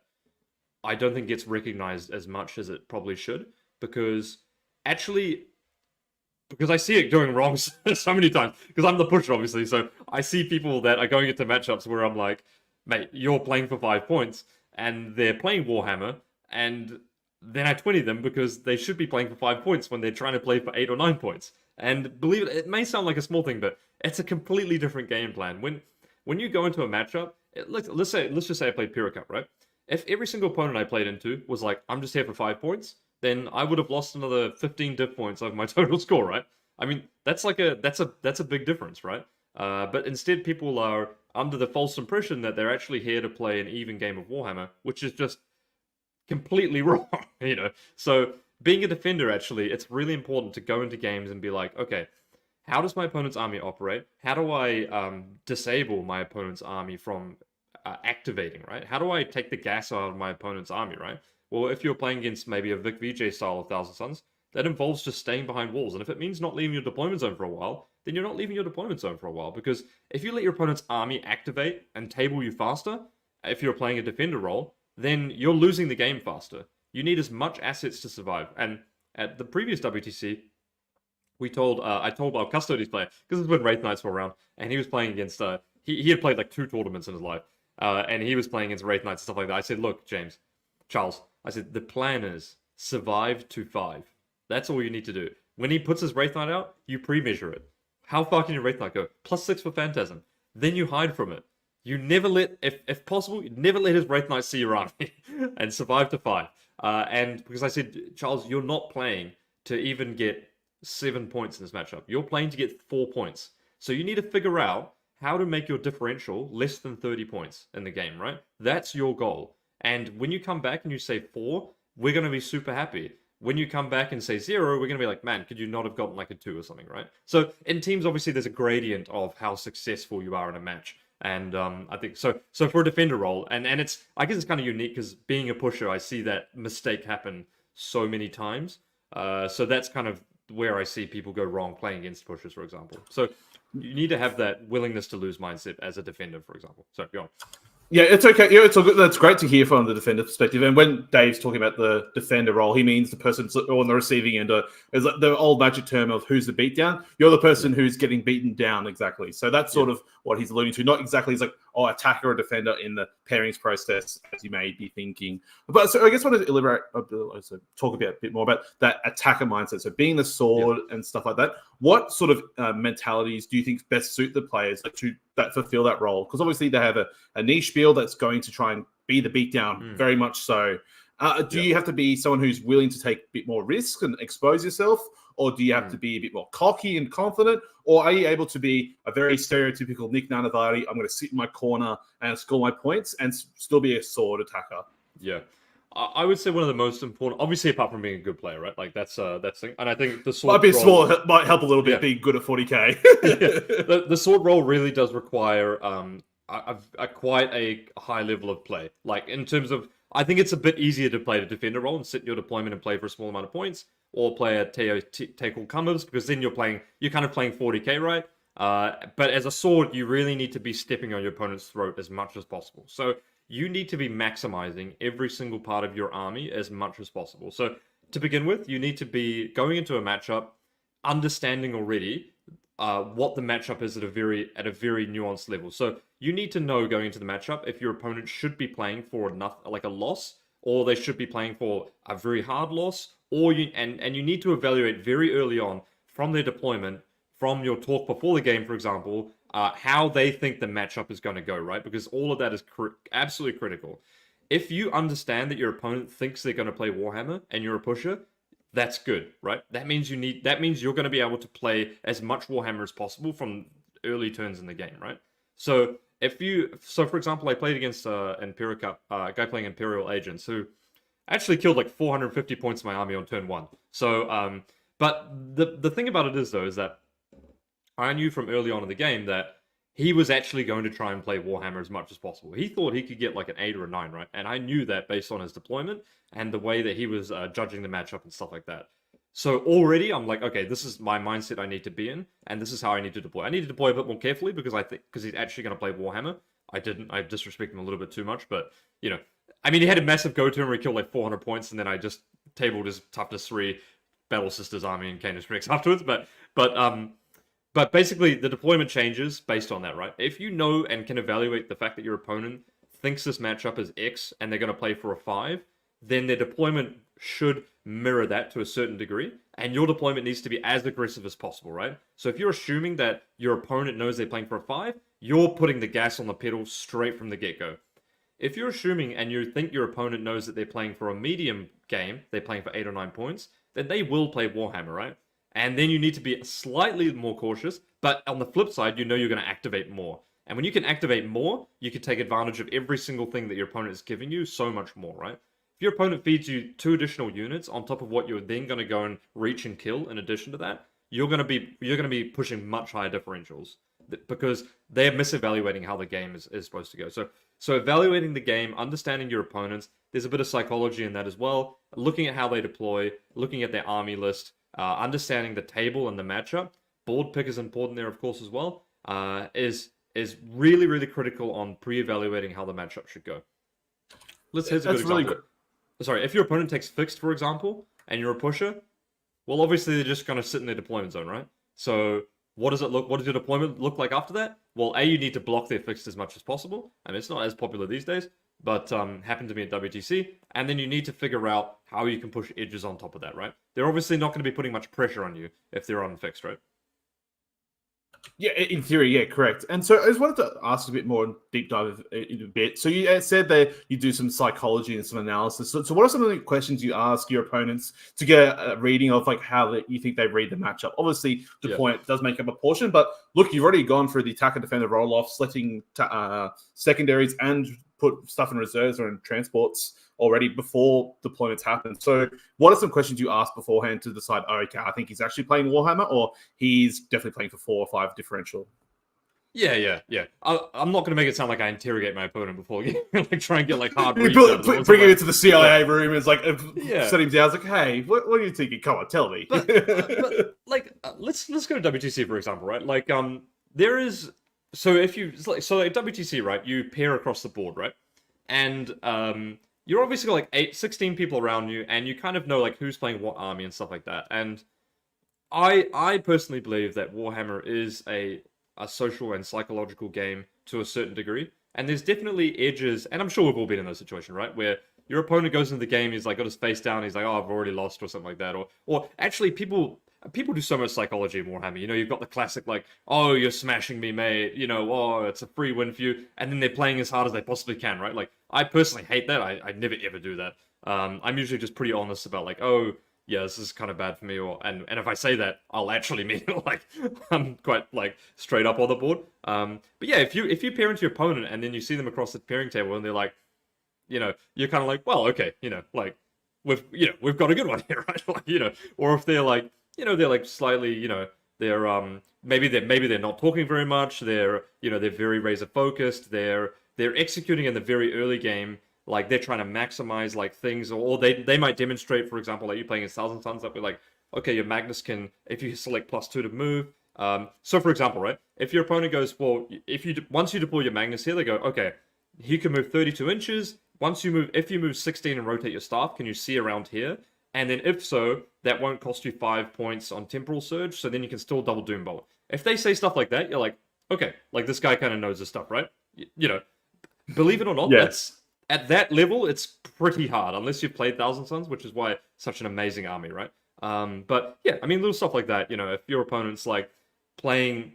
I don't think gets recognized as much as it probably should, because I see it going wrong so many times, because I'm the pusher, obviously. So I see people that are going into matchups where I'm like, mate, you're playing for 5 points, and they're playing Warhammer, and then I 20 them because they should be playing for 5 points when they're trying to play for 8 or 9 points. And believe it, it may sound like a small thing, but it's a completely different game plan. When you go into a matchup, let's just say I played Pyrrha Cup, right? If every single opponent I played into was like, I'm just here for 5 points, then I would have lost another 15 diff points of my total score, right? I mean, that's a big difference, right? But instead, people are under the false impression that they're actually here to play an even game of Warhammer, which is just completely wrong, So being a defender, actually, it's really important to go into games and be like, okay, how does my opponent's army operate? How do I disable my opponent's army from activating, right? How do I take the gas out of my opponent's army, right? Well, if you're playing against maybe a Vic VJ style of Thousand Suns, that involves just staying behind walls. And if it means not leaving your deployment zone for a while, then you're not leaving your deployment zone for a while. Because if you let your opponent's army activate and table you faster, if you're playing a defender role, then you're losing the game faster. You need as much assets to survive. And at the previous WTC, I told our Custodes player, because this is when Wraith Knights were around, and he was playing against, he had played like 2 tournaments in his life, and he was playing against Wraith Knights and stuff like that. I said, look, Charles, I said, the plan is survive to 5. That's all you need to do. When he puts his Wraith Knight out, you pre-measure it. How far can your Wraith Knight go? +6 for Phantasm. Then you hide from it. You never let, if possible, you never let his Wraith Knight see your army and survive to 5. And because I said, Charles, you're not playing to even get 7 points in this matchup. You're playing to get 4 points. So you need to figure out how to make your differential less than 30 points in the game, right? That's your goal. And when you come back and you say 4, we're going to be super happy. When you come back and say 0, we're going to be like, man, could you not have gotten like a 2 or something, right? So in teams, obviously, there's a gradient of how successful you are in a match. And I think so for a defender role, and I guess it's kind of unique because being a pusher, I see that mistake happen so many times. So that's kind of where I see people go wrong playing against pushers, for example. So you need to have that willingness to lose mindset as a defender, for example. So go on. Yeah, it's okay. Yeah, it's all good. That's great to hear from the defender perspective. And when Dave's talking about the defender role, he means the person on the receiving end. Is like the old magic term of who's the beatdown. You're the person who's getting beaten down, exactly. So that's sort of what he's alluding to. Not exactly he's like, attacker or defender in the pairings process, as you may be thinking. But so I guess I want to elaborate, talk a bit more about that attacker mindset. So being the sword and stuff like that. What sort of mentalities do you think best suit the players that fulfill that role? Because obviously they have a niche build that's going to try and be the beatdown, very much so. Do you have to be someone who's willing to take a bit more risk and expose yourself? Or do you have to be a bit more cocky and confident? Or are you able to be a very stereotypical Nick Nanavati, I'm going to sit in my corner and score my points and still be a sword attacker? Yeah. I would say one of the most important, obviously apart from being a good player, right? Like that's thing. And I think the sword role might help a little bit being good at 40k. The sword role really does require a quite a high level of play. Like in terms of, I think it's a bit easier to play the defender role and sit in your deployment and play for a small amount of points, or play a take all comers, because then you're kind of playing 40k, right? But as a sword, you really need to be stepping on your opponent's throat as much as possible. So you need to be maximizing every single part of your army as much as possible. So to begin with, you need to be going into a matchup, understanding already what the matchup is at a very nuanced level. So you need to know going into the matchup if your opponent should be playing for like a loss, or they should be playing for a very hard loss, or you need to evaluate very early on from their deployment, from your talk before the game, for example, how they think the matchup is going to go, right? Because all of that is absolutely critical. If you understand that your opponent thinks they're going to play Warhammer and you're a pusher, that's good, right? That means you're going to be able to play as much Warhammer as possible from early turns in the game, right? So for example, I played against Imperial Cup, a guy playing Imperial Agents who actually killed like 450 points of my army on turn 1. So, but the thing about it is that I knew from early on in the game that he was actually going to try and play Warhammer as much as possible. He thought he could get like an 8 or a 9, right? And I knew that based on his deployment and the way that he was judging the matchup and stuff like that. So already I'm like, okay, this is my mindset I need to be in, and this is how I need to deploy. I need to deploy a bit more carefully because he's actually going to play Warhammer. I disrespected him a little bit too much, but you know, I mean, he had a massive go turn where he killed like 400 points, and then I just tabled his toughness 3 Battle Sisters army and Canis Rex afterwards. But basically, the deployment changes based on that, right? If you know and can evaluate the fact that your opponent thinks this matchup is X and they're going to play for a 5, then their deployment should mirror that to a certain degree, and your deployment needs to be as aggressive as possible, right? So if you're assuming that your opponent knows they're playing for a 5, you're putting the gas on the pedal straight from the get-go. If you're assuming and you think your opponent knows that they're playing for a medium game, they're playing for 8 or 9 points, then they will play Warhammer, right? And then you need to be slightly more cautious, but on the flip side, you know you're going to activate more. And when you can activate more, you can take advantage of every single thing that your opponent is giving you so much more, right? If your opponent feeds you 2 additional units on top of what you're then going to go and reach and kill in addition to that, you're going to be pushing much higher differentials because they're misevaluating how the game is supposed to go. So evaluating the game, understanding your opponents, there's a bit of psychology in that as well. Looking at how they deploy, looking at their army list, understanding the table and the matchup. Board pick is important there, of course, as well. Is really, really critical on pre-evaluating how the matchup should go. Here's a good example. Sorry, if your opponent takes fixed, for example, and you're a pusher, well, obviously they're just going to sit in their deployment zone, right? So what does your deployment look like after that? Well, you need to block their fixed as much as possible. I mean, it's not as popular these days, but happened to me at WTC. And then you need to figure out how you can push edges on top of that, right? They're obviously not going to be putting much pressure on you if they're unfixed, right? Yeah, in theory, yeah, correct. And so I just wanted to ask a bit more deep dive in a bit. So you said that you do some psychology and some analysis. So what are some of the questions you ask your opponents to get a reading of like how you think they read the matchup? Obviously, deployment does make up a portion, but look, you've already gone through the attacker defender roll-off, selecting secondaries and put stuff in reserves or in transports already before deployments happen. So what are some questions you ask beforehand to decide, oh, okay, I think he's actually playing Warhammer or he's definitely playing for 4 or 5 differential? Yeah. I'm not going to make it sound like I interrogate my opponent before like try and get like hard reads. Bring him into the CIA room and like set him down. It's like, hey, what are you thinking? Come on, tell me. But like, let's go to WTC for example, right? Like, there is at WTC, right? You pair across the board, right? And you're obviously got like 16 people around you, and you kind of know like who's playing what army and stuff like that. And I personally believe that Warhammer is a social and psychological game to a certain degree. And there's definitely edges, and I'm sure we've all been in those situations, right? Where your opponent goes into the game, he's like got his face down, he's like, oh, I've already lost or something like that. Or actually people do so much psychology in Warhammer. You know, you've got the classic like, oh, you're smashing me, mate. You know, oh, it's a free win for you. And then they're playing as hard as they possibly can, right? Like, I personally hate that. I never ever do that. I'm usually just pretty honest about like, oh, yeah, this is kind of bad for me, and if I say that, I'll actually mean it. Like, I'm quite like straight up on the board. But yeah, if you pair into your opponent and then you see them across the pairing table and they're like, you're kind of like, well, okay, like we've got a good one here, right? Like, or if they're like, they're like slightly, they're maybe they're not talking very much. They're very razor focused. They're executing in the very early game. Like they're trying to maximize like things, or they might demonstrate, for example, like you playing in Thousand Suns, that we're like, okay, your Magnus can, if you select +2 to move. So for example, right, if your opponent goes, well, once you deploy your Magnus here, they go, okay, he can move 32 inches. If you move 16 and rotate your staff, can you see around here? And then if so, that won't cost you 5 points on Temporal Surge, so then you can still double Doom Bolt. If they say stuff like that, you're like, okay, like this guy kind of knows this stuff, right? Believe it or not, Yes. At that level, it's pretty hard, unless you've played Thousand Suns, which is why it's such an amazing army, right? But yeah, I mean, little stuff like that, if your opponent's like playing,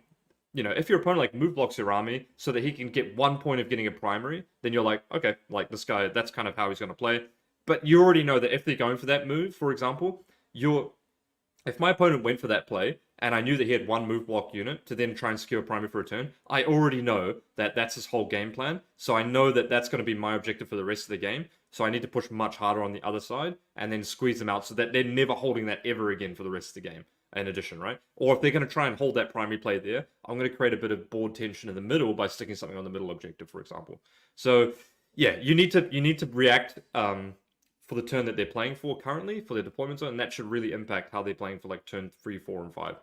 if your opponent like move blocks your army so that he can get 1 point of getting a primary, then you're like, okay, like this guy, that's kind of how he's going to play. But you already know that if they're going for that move, for example, if my opponent went for that play, and I knew that he had one move block unit to then try and secure a primary for a turn, I already know that that's his whole game plan. So I know that that's going to be my objective for the rest of the game. So I need to push much harder on the other side and then squeeze them out so that they're never holding that ever again for the rest of the game. In addition, right? Or if they're going to try and hold that primary play there, I'm going to create a bit of board tension in the middle by sticking something on the middle objective, for example. So yeah, you need to react for the turn that they're playing for currently, for their deployment zone, and that should really impact how they're playing for like turn 3, 4, and 5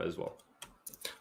as well.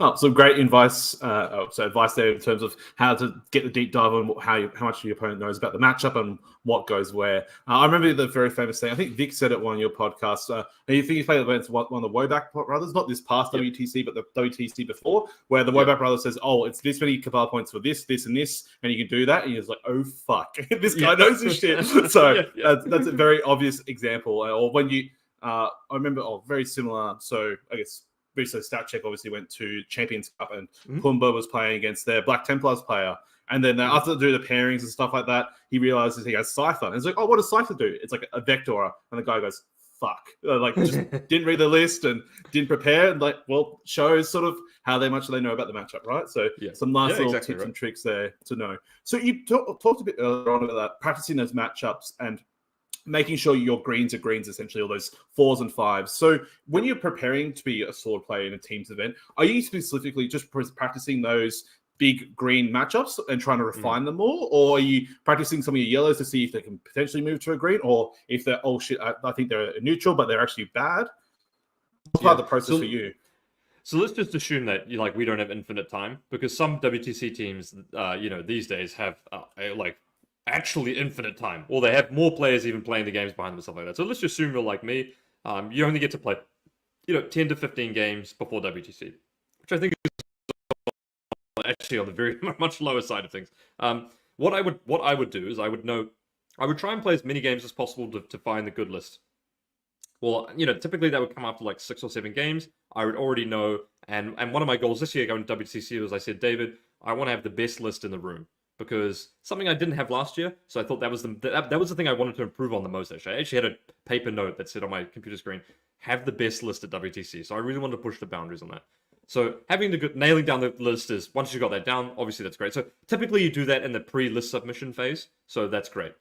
Oh, some great advice. Advice there in terms of how to get the deep dive on how much your opponent knows about the matchup and what goes where. I remember the very famous thing. I think Vic said it on one of your podcasts. You think you played against one of the Woback brothers, not this past WTC, but the WTC before, where the Woback brother says, "Oh, it's this many Cabal points for this, this, and this, and you can do that." And you're like, "Oh fuck, this guy knows his shit." So that's a very obvious example. Or when you, I remember, very similar. So I guess. So StatCheck obviously went to Champions Cup and Pumba was playing against their Black Templars player. And then after they do the pairings and stuff like that, he realizes he has Cypher. And he's like, oh, what does Cypher do? It's like a Vector. And the guy goes, fuck. Like, just didn't read the list and didn't prepare. And shows sort of how much they know about the matchup, right? So some nice little tips and tricks there to know. So you talked a bit earlier on about that, practicing those matchups and making sure your greens are greens, essentially, all those 4s and 5s. So when you're preparing to be a sword player in a team's event, are you specifically just practicing those big green matchups and trying to refine them more? Or are you practicing some of your yellows to see if they can potentially move to a green? Or if they're, oh shit, I think they're neutral, but they're actually bad? What's part of the process for you? So let's just assume that we don't have infinite time, because some WTC teams, these days have actually infinite time, or they have more players even playing the games behind them and stuff like that. So let's just assume you're like me. You only get to play 10 to 15 games before WTC, which I think is actually on the very much lower side of things. What I would do is I would try and play as many games as possible to find the good list. Well, typically that would come after like 6 or 7 games. I would already know, and one of my goals this year going to WTC was, I said, David, I want to have the best list in the room. Because something I didn't have last year, so I thought that was the thing I wanted to improve on the most. Actually, I actually had a paper note that said on my computer screen, "Have the best list at WTC." So I really wanted to push the boundaries on that. So nailing down the list is, once you got that down, obviously that's great. So typically you do that in the pre-list submission phase, so that's great.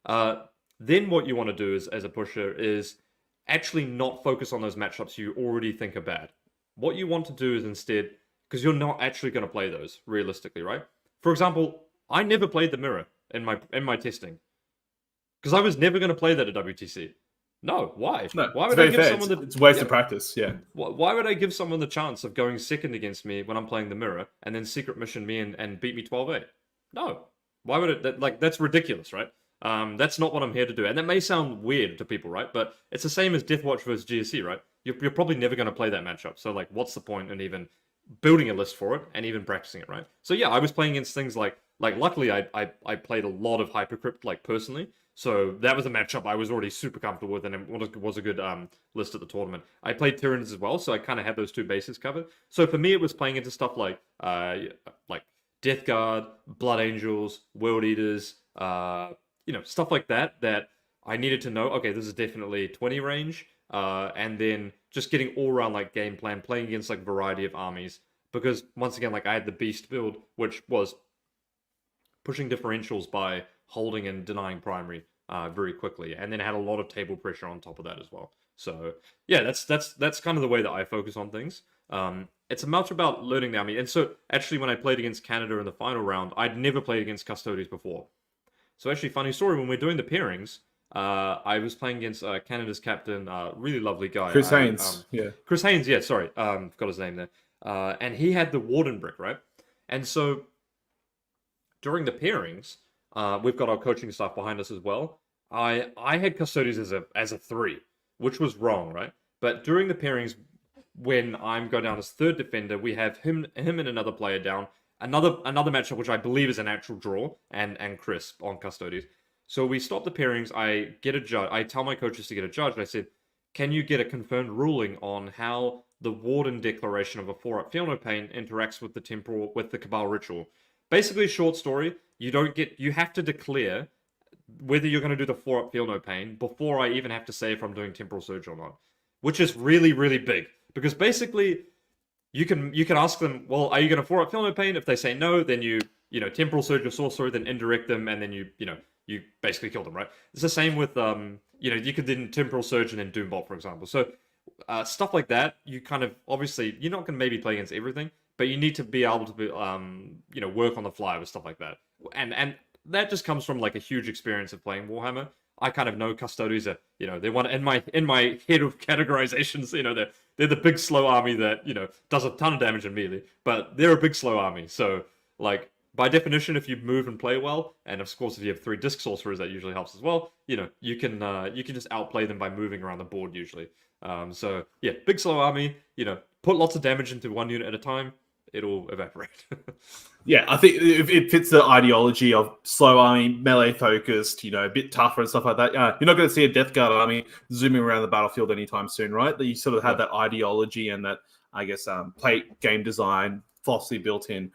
Then what you want to do as a pusher is actually not focus on those matchups you already think are bad. What you want to do is instead, because you're not actually going to play those realistically, right? For example, I never played the mirror in my testing because I was never going to play that at WTC. No, why? No, why would I give someone it's waste of practice? Yeah. Why would I give someone the chance of going second against me when I'm playing the mirror and then secret mission me and beat me 12-8? No. Why would it? That's ridiculous, right? That's not what I'm here to do. And that may sound weird to people, right? But it's the same as Deathwatch versus GSC, right? You're probably never going to play that matchup. So what's the point in even building a list for it and even practicing it, right? So yeah, I was playing against things like luckily I played a lot of Hypercrypt personally, so that was a matchup I was already super comfortable with, and it was a good list at the tournament. I played Tyranids as well, so I kind of had those two bases covered. So for me, it was playing into stuff like Death Guard, Blood Angels, World Eaters, stuff like that I needed to know, okay, this is definitely 20 range, and then just getting all around like game plan, playing against like variety of armies. Because once again, like I had the beast build, which was pushing differentials by holding and denying primary very quickly, and then it had a lot of table pressure on top of that as well. So yeah, that's kind of the way that I focus on things. It's much about learning the army, and so actually, when I played against Canada in the final round, I'd never played against Custodes before. So actually, funny story, when we're doing the pairings, I was playing against Canada's captain, really lovely guy. Chris Haynes. Yeah. Chris Haynes, yeah, sorry. Forgot his name there. And he had the Warden brick, right? And so during the pairings, we've got our coaching staff behind us as well. I had Custodes as a 3, which was wrong, right? But during the pairings, when I'm going down as third defender, we have him and another player down. Another matchup which I believe is an actual draw, and Chris on Custodes. So we stop the pairings. I get a judge. I tell my coaches to get a judge. I said, "Can you get a confirmed ruling on how the Warden declaration of a 4-up Feel No Pain interacts with the Cabal ritual?" Basically, short story. You have to declare whether you're going to do the 4-up Feel No Pain before I even have to say if I'm doing Temporal Surge or not, which is really, really big. Because basically, you can ask them, well, are you going to 4-up Feel No Pain? If they say no, then you Temporal Surge your Sorcerer, then indirect them, and then you basically kill them, right? It's the same with you could then Temporal Surge and then Doombolt, for example. So stuff like that, you kind of obviously you're not going to maybe play against everything, but you need to be able to be work on the fly with stuff like that, and that just comes from like a huge experience of playing Warhammer. I kind of know Custodes are, they want in my head of categorizations, they're the big slow army that, does a ton of damage immediately, but they're a big slow army. So like by definition, if you move and play well, and of course if you have 3 disc sorcerers, that usually helps as well. You can just outplay them by moving around the board usually. So yeah, big slow army. Put lots of damage into one unit at a time. It'll evaporate. Yeah, I think it fits the ideology of slow army, melee focused, a bit tougher and stuff like that. You're not going to see a Death Guard army zooming around the battlefield anytime soon, right? That you sort of have that ideology and that, I guess, play game design philosophy built in.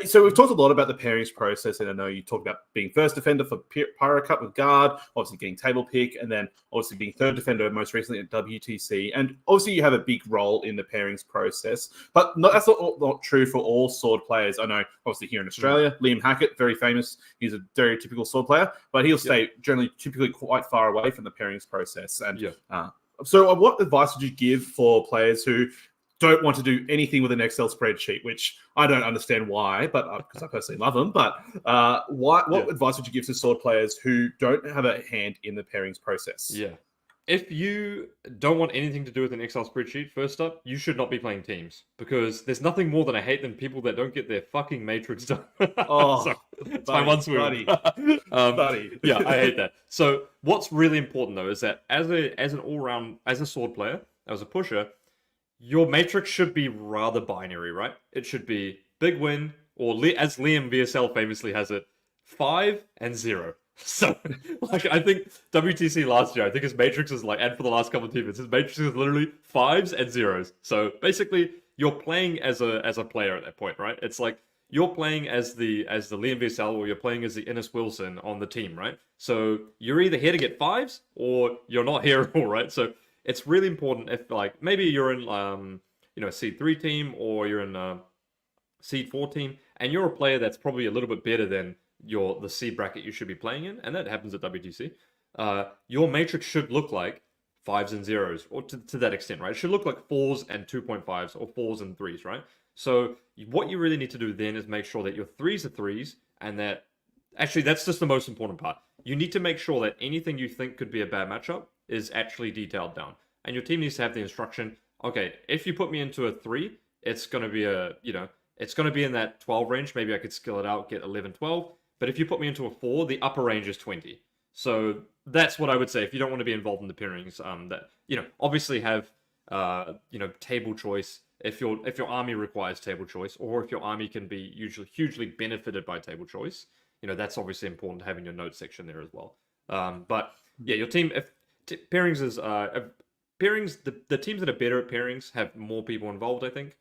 So we've talked a lot about the pairings process, and I know you talked about being first defender for Pyro Cup with Guard, obviously getting table pick, and then obviously being third defender most recently at WTC. And obviously you have a big role in the pairings process, but that's not true for all sword players. I know obviously here in Australia, Liam Hackett, very famous. He's a very typical sword player, but he'll stay generally typically quite far away from the pairings process. And so what advice would you give for players who don't want to do anything with an Excel spreadsheet, which I don't understand why, but because I personally love them. But what advice would you give to sword players who don't have a hand in the pairings process? Yeah. If you don't want anything to do with an Excel spreadsheet, first up, you should not be playing teams, because there's nothing more than I hate than people that don't get their fucking matrix done. Oh, it's my one swoon. Buddy. Yeah, I hate that. So what's really important though is that as an all-round, as a sword player, as a pusher, your matrix should be rather binary, right? It should be big win, or as Liam VSL famously has it, 5 and 0. So, like, I think WTC last year, I think his matrix is like, and for the last couple of teams, his matrix is literally 5s and 0s. So basically, you're playing as a player at that point, right? It's like you're playing as the Liam VSL, or you're playing as the Innes Wilson on the team, right? So you're either here to get 5s, or you're not here at all, right? So it's really important if, like, maybe you're in, a Seed 3 team, or you're in a Seed 4 team, and you're a player that's probably a little bit better than the seed bracket you should be playing in, and that happens at WTC. Your matrix should look like 5s and 0s, or to that extent, right? It should look like 4s and 2.5s, or 4s and 3s, right? So what you really need to do then is make sure that your 3s are 3s, and that, actually, that's just the most important part. You need to make sure that anything you think could be a bad matchup is actually detailed down. And your team needs to have the instruction, okay, if you put me into a 3, it's going to be it's going to be in that 12 range. Maybe I could skill it out, get 11, 12. But if you put me into a 4, the upper range is 20. So that's what I would say if you don't want to be involved in the pairings. That, obviously have, table choice if your army requires table choice, or if your army can be hugely benefited by table choice. That's obviously important to have in your notes section there as well. But yeah, your team, if pairings is pairings, the teams that are better at pairings have more people involved, I think,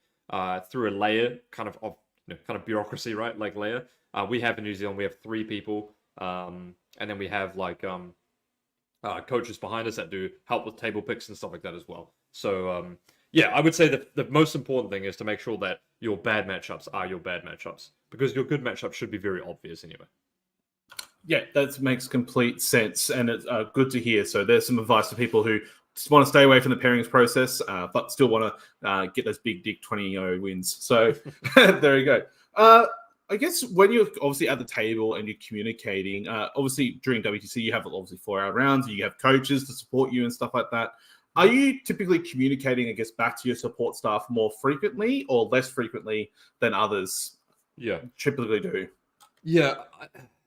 through a layer kind of bureaucracy, right? Like layer. We have in New Zealand, we have 3 people, and then we have like coaches behind us that do help with table picks and stuff like that as well. So yeah, I would say that the most important thing is to make sure that your bad matchups are your bad matchups, because your good matchups should be very obvious anyway. Yeah, that makes complete sense, and it's good to hear. So there's some advice to people who just want to stay away from the pairings process, but still want to get those big dick 20-0 wins. So there you go. I guess when you're obviously at the table and you're communicating, obviously during WTC you have obviously 4-hour rounds, you have coaches to support you and stuff like that. Are you typically communicating, I guess, back to your support staff more frequently or less frequently than others typically do? Yeah,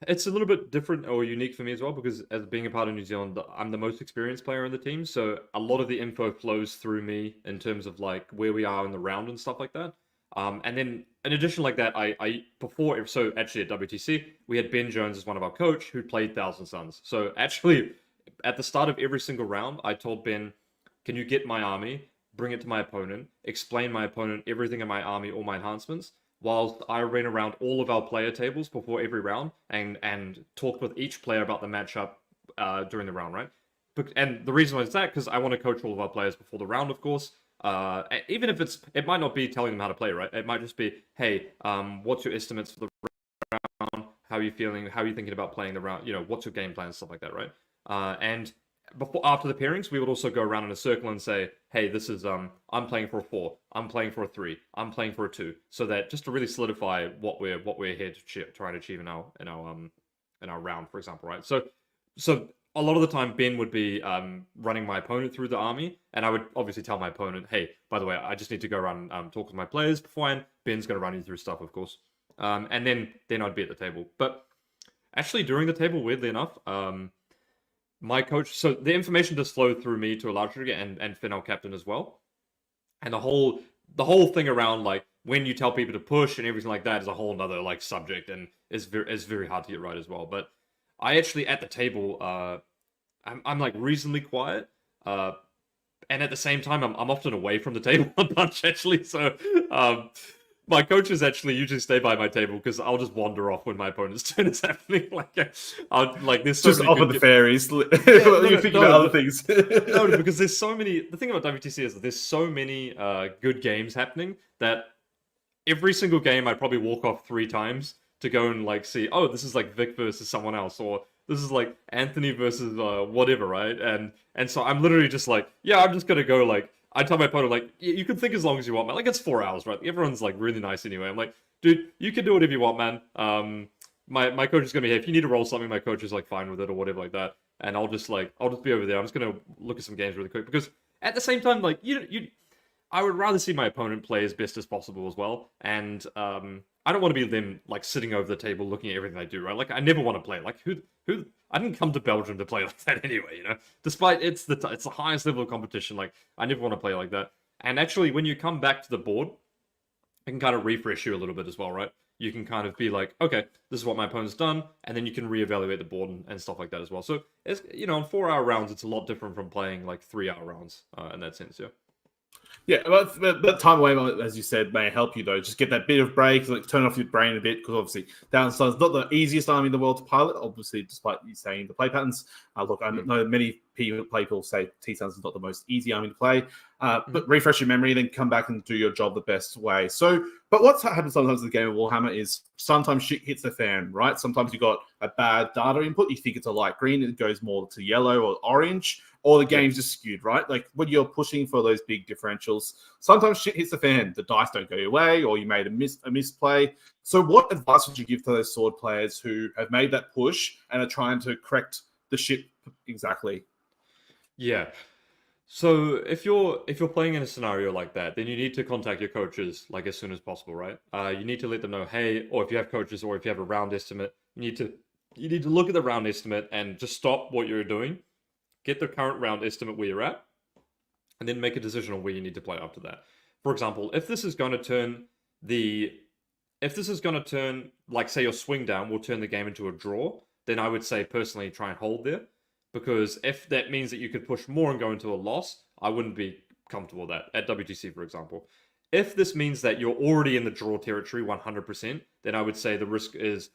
it's a little bit different or unique for me as well, because as being a part of New Zealand, I'm the most experienced player on the team, so a lot of the info flows through me in terms of like where we are in the round and stuff like that. And then in addition like that, so actually at WTC, we had Ben Jones as one of our coach who played Thousand Suns. So actually at the start of every single round, I told Ben, can you get my army, bring it to my opponent, explain my opponent everything in my army, all my enhancements, whilst I ran around all of our player tables before every round and talked with each player about the matchup during the round, right? And the reason why it's that, because I want to coach all of our players before the round, of course. Even if it might not be telling them how to play, right? It might just be, hey, what's your estimates for the round? How are you feeling? How are you thinking about playing the round? What's your game plan, stuff like that, right? And after the pairings, we would also go around in a circle and say, hey, this is I'm playing for a 4, I'm playing for a 3, I'm playing for a 2, so that just to really solidify what we're here to try and achieve in our round, for example, right? So a lot of the time Ben would be running my opponent through the army, and I would obviously tell my opponent, hey, by the way, I just need to go around talk with my players beforehand. Ben's going to run you through stuff, of course, and then I'd be at the table. But actually during the table, weirdly enough, my coach, so the information does flow through me to a large degree, and Finn, our captain, as well. And the whole thing around like when you tell people to push and everything like that is a whole nother like subject, and is very hard to get right as well. But I actually at the table, I'm like reasonably quiet, and at the same time I'm often away from the table a bunch actually. So my coaches actually usually stay by my table because I'll just wander off when my opponent's turn is happening. There's so just many off of the fairies. You're thinking about other things. No, because there's so many. The thing about WTC is that there's so many good games happening that every single game I probably walk off 3 times to go and like see. Oh, this is like Vic versus someone else, or this is like Anthony versus whatever, right? And so I'm literally just like, yeah, I'm just gonna go like. I tell my opponent, like, you can think as long as you want, man. Like, it's 4 hours, right? Everyone's, like, really nice anyway. I'm like, dude, you can do whatever you want, man. My coach is going to be, hey, if you need to roll something, my coach is, like, fine with it or whatever like that. And I'll just be over there. I'm just going to look at some games really quick. Because at the same time, like, I would rather see my opponent play as best as possible as well. And I don't want to be them, like, sitting over the table looking at everything I do, right? Like, I never want to play. Like, who... I didn't come to Belgium to play like that anyway, Despite it's the highest level of competition, like, I never want to play like that. And actually, when you come back to the board, it can kind of refresh you a little bit as well, right? You can kind of be like, okay, this is what my opponent's done, and then you can reevaluate the board and stuff like that as well. So, it's, in 4-hour rounds, it's a lot different from playing, like, 3-hour rounds in that sense, yeah. Yeah, but that time away, as you said, may help you though. Just get that bit of break, like turn off your brain a bit, because obviously Downside's not the easiest army in the world to pilot. Obviously, despite you saying the play patterns, look, I know many people say T-Suns is not the most easy army to play, but refresh your memory, then come back and do your job the best way. So, but what's happened sometimes in the game of Warhammer is sometimes shit hits the fan, right? Sometimes you got a bad data input, you think it's a light green, it goes more to yellow or orange, or the game's just skewed, right? Like when you're pushing for those big differentials, sometimes shit hits the fan. The dice don't go your way, or you made a misplay. So what advice would you give to those sword players who have made that push and are trying to correct the shit exactly? Yeah. So if you're playing in a scenario like that, then you need to contact your coaches like as soon as possible, right? You need to let them know, hey, or if you have coaches, or if you have a round estimate, you need to look at the round estimate and just stop what you're doing, get the current round estimate where you're at, and then make a decision on where you need to play after that. For example, if this is going to turn like say your swing down will turn the game into a draw, then I would say personally try and hold there. Because if that means that you could push more and go into a loss, I wouldn't be comfortable with that, at WTC, for example. If this means that you're already in the draw territory 100%, then I would say the risk is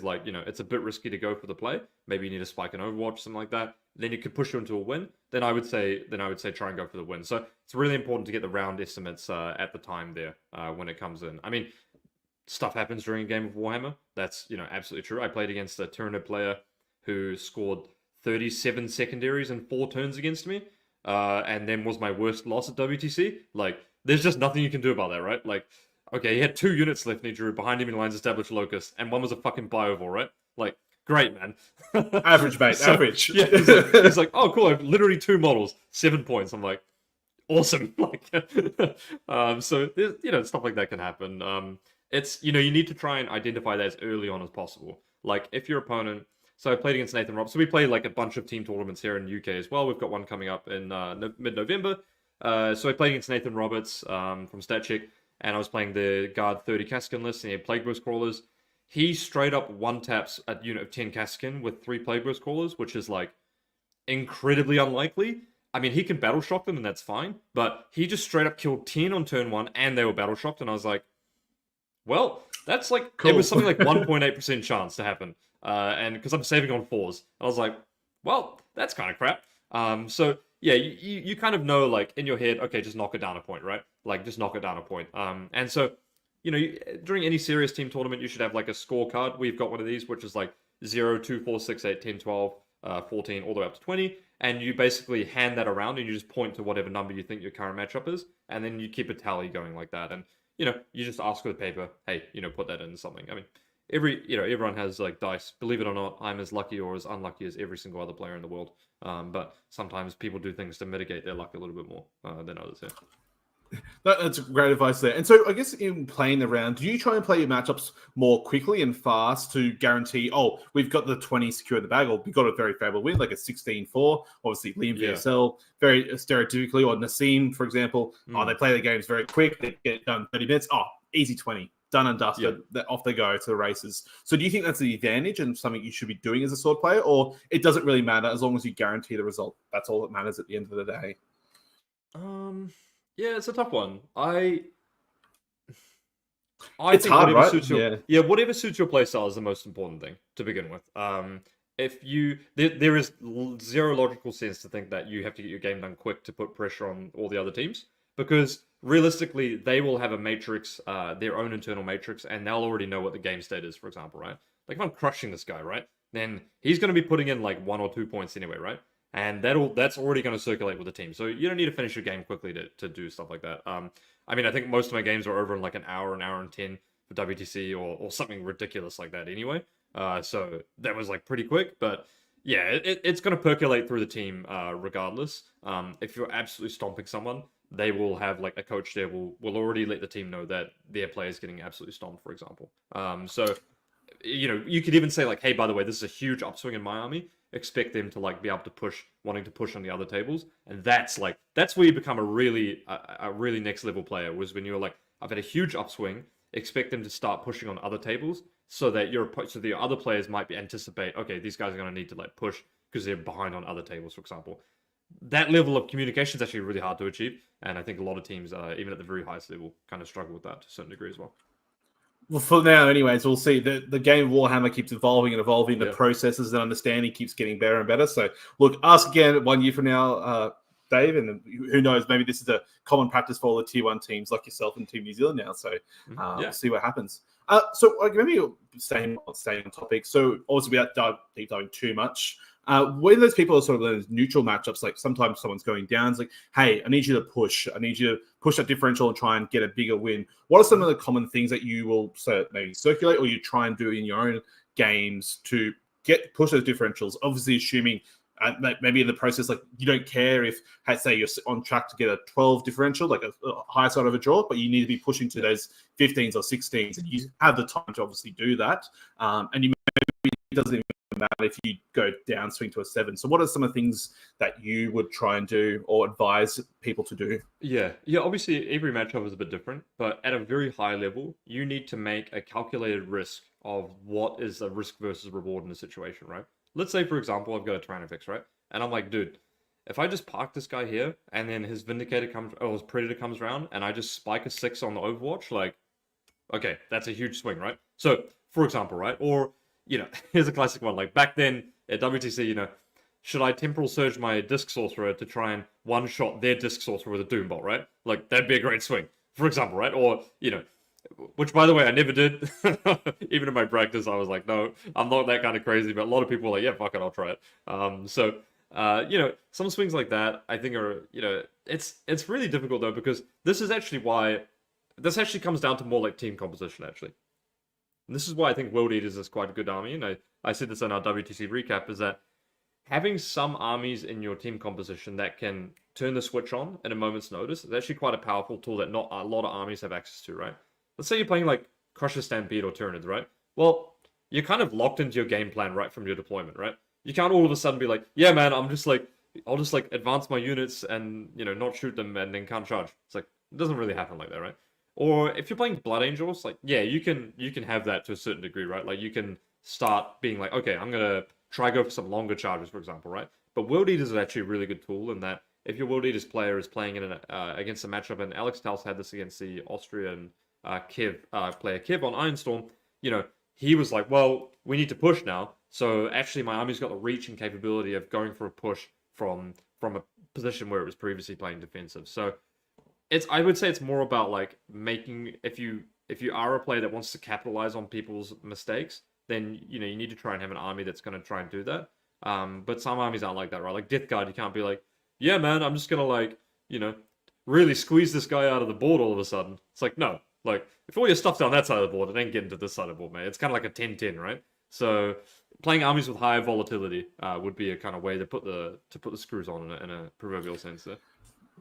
like, it's a bit risky to go for the play. Maybe you need to spike an Overwatch, something like that. then it could push you into a win, then I would say try and go for the win. So it's really important to get the round estimates at the time there when it comes in. I mean, stuff happens during a game of Warhammer. That's absolutely true. I played against a Tyranid player who scored 37 secondaries in 4 turns against me, and then was my worst loss at WTC. Like, there's just nothing you can do about that, right? Like, okay, he had 2 units left and he drew behind him in lines established locust, and one was a fucking Biovore, right? Like, great, man. Average, mate, So, average. Yeah, he's like, oh, cool, I have literally 2 models, 7 points. I'm like, awesome. Like, so stuff like that can happen. It's you need to try and identify that as early on as possible. Like, if your opponent, so I played against Nathan Roberts. So we play like a bunch of team tournaments here in the UK as well. We've got one coming up in mid-November. So I played against Nathan Roberts from StatCheck, and I was playing the Guard 30 Kaskin list, and he had Plague Burst Crawlers. He straight up one-taps a unit of 10 Kaskin with 3 Plague Burst Crawlers, which is like incredibly unlikely. I mean, he can battle shock them, and that's fine, but he just straight up killed 10 on turn 1, and they were battle shocked, and I was like, well, that's like, Cool. It was something like 1.8% chance to happen. And because I'm saving on 4s, I was like, well, that's kind of crap. So yeah, you kind of know, like, in your head, okay, just knock it down a point, right? Like, just knock it down a point. And so, during any serious team tournament, you should have like a scorecard. We've got one of these, which is like 0, 2, 4, 6, 8, 10, 12, 14, all the way up to 20. And you basically hand that around and you just point to whatever number you think your current matchup is. And then you keep a tally going like that. And, you just ask for the paper, hey, put that in something. I mean, everyone has like dice. Believe it or not, I'm as lucky or as unlucky as every single other player in the world. But sometimes people do things to mitigate their luck a little bit more than others. Yeah. That's great advice there. And so I guess in playing the round, do you try and play your matchups more quickly and fast to guarantee, we've got the 20 secure in the bag, or we've got a very favorable win, like a 16-4, obviously Liam VSL, very stereotypically, or Nassim, for example, they play their games very quick, they get done 30 minutes, easy 20, done and dusted, off they go to the races. So do you think that's the advantage and something you should be doing as a sword player, or it doesn't really matter as long as you guarantee the result? That's all that matters at the end of the day. Yeah, it's a tough one. It's think hard, whatever right? suits your whatever suits your playstyle is the most important thing to begin with. If you there is zero logical sense to think that you have to get your game done quick to put pressure on all the other teams, because realistically they will have a matrix, their own internal matrix, and they'll already know what the game state is. For example, right? Like, if I'm crushing this guy, right, then he's going to be putting in like 1 or 2 points anyway, right? And that's already going to circulate with the team. So you don't need to finish your game quickly to do stuff like that. I mean, I think most of my games are over in like an hour and 10 for WTC or something ridiculous like that anyway. So that was like pretty quick. But yeah, it's going to percolate through the team regardless. If you're absolutely stomping someone, they will have like a coach there will already let the team know that their player is getting absolutely stomped, for example. So, you could even say like, hey, by the way, this is a huge upswing in my army. Expect them to like be able to push, wanting to push on the other tables, and that's where you become a really next level player. Was when you're like, I've had a huge upswing. Expect them to start pushing on other tables, so that your other players might be anticipate, okay, these guys are going to need to like push because they're behind on other tables, for example. That level of communication is actually really hard to achieve, and I think a lot of teams, even at the very highest level, kind of struggle with that to a certain degree as well. Well, for now, anyways, we'll see. The game of Warhammer keeps evolving and evolving. The processes and understanding keeps getting better and better. So, look, ask again 1 year from now, Dave, and who knows, maybe this is a common practice for all the Tier 1 teams like yourself and Team New Zealand now. So, we'll see what happens. So, maybe staying on topic. So, obviously, without deep diving too much, when those people are sort of those neutral matchups, like sometimes someone's going down, it's like, hey, I need you to push. I need you to push that differential and try and get a bigger win. What are some of the common things that you will maybe circulate or you try and do in your own games to push those differentials? Obviously, assuming maybe in the process, like, you don't care if, say, you're on track to get a 12 differential, like a higher side of a draw, but you need to be pushing to those 15s or 16s, and you have the time to obviously do that. And maybe it doesn't even matter if you go downswing to a 7. So what are some of the things that you would try and do or advise people to do? Yeah. Obviously, every matchup is a bit different, but at a very high level, you need to make a calculated risk of what is a risk versus reward in a situation, right? Let's say, for example, I've got a Tyrannofix, right? And I'm like, dude, if I just park this guy here and then his Vindicator comes, or his Predator comes around and I just spike a 6 on the Overwatch, like, okay, that's a huge swing, right? So, for example, right? Or, here's a classic one. Like, back then at WTC, should I Temporal Surge my Disc Sorcerer to try and one-shot their Disc Sorcerer with a Doom Bolt, right? Like, that'd be a great swing, for example, right? Or, which, by the way, I never did. Even in my practice, I was like, no, I'm not that kind of crazy, but a lot of people were like, yeah, fuck it, I'll try it. Some swings like that, I think are, it's really difficult, though, because this actually comes down to more like team composition, actually. And this is why I think World Eaters is quite a good army, and I said this in our WTC recap, is that having some armies in your team composition that can turn the switch on at a moment's notice is actually quite a powerful tool that not a lot of armies have access to, right? Let's say you're playing like Crusher Stampede or Tyranids, right? Well, you're kind of locked into your game plan right from your deployment, right? You can't all of a sudden be like, yeah, man, I'll just advance my units and, not shoot them and then can't charge. It's like, it doesn't really happen like that, right? Or if you're playing Blood Angels, like, yeah, you can have that to a certain degree, right? Like, you can start being like, okay, I'm gonna try go for some longer charges, for example, right? But World Eaters is actually a really good tool in that if your World Eaters player is playing in against a matchup, and Alex Tals had this against the Austrian player Kev on Ironstorm, he was like, well, we need to push now. So actually my army's got the reach and capability of going for a push from a position where it was previously playing defensive. So I would say it's more about like making, if you are a player that wants to capitalize on people's mistakes, then you need to try and have an army that's going to try and do that. But some armies aren't like that, right? Like Death Guard, you can't be like, yeah, man, I'm just gonna really squeeze this guy out of the board all of a sudden. It's like, no, like if all your stuff's down that side of the board, it ain't getting to this side of the board, man. It's kind of like a 10-10, right? So playing armies with higher volatility would be a kind of way to put the screws on in a proverbial sense there.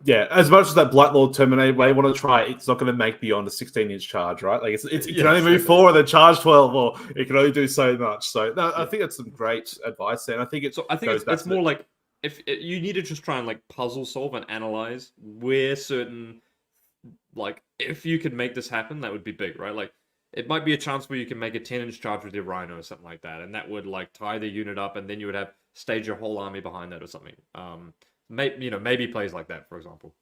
Yeah, as much as that Blight Lord Terminator may want to try, it's not going to make beyond a 16-inch charge, right? Like it can only move 4 and then charge 12, or it can only do so much. So no, I think that's some great advice there. And I think it's more like if you need to just try and like puzzle solve and analyze where certain, like if you could make this happen, that would be big, right? Like it might be a chance where you can make a 10-inch charge with your Rhino or something like that, and that would like tie the unit up, and then you would have stage your whole army behind that or something. Maybe plays like that, for example.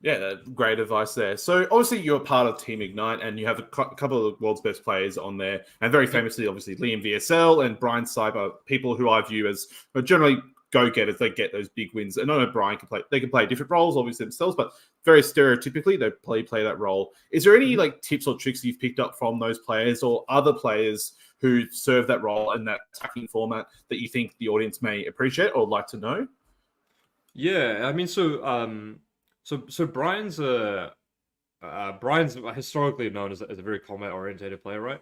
Yeah, great advice there. So obviously you're part of Team Ignite, and you have a couple of the world's best players on there, and very famously, obviously, Liam VSL and Brian Cyber, people who I view as generally go-getters. They get those big wins. And I know Brian can play; they can play different roles, obviously themselves, but very stereotypically they play that role. Is there any like tips or tricks you've picked up from those players or other players who serve that role in that attacking format that you think the audience may appreciate or like to know? Yeah, I mean, so Brian's historically known as a very combat oriented player, right?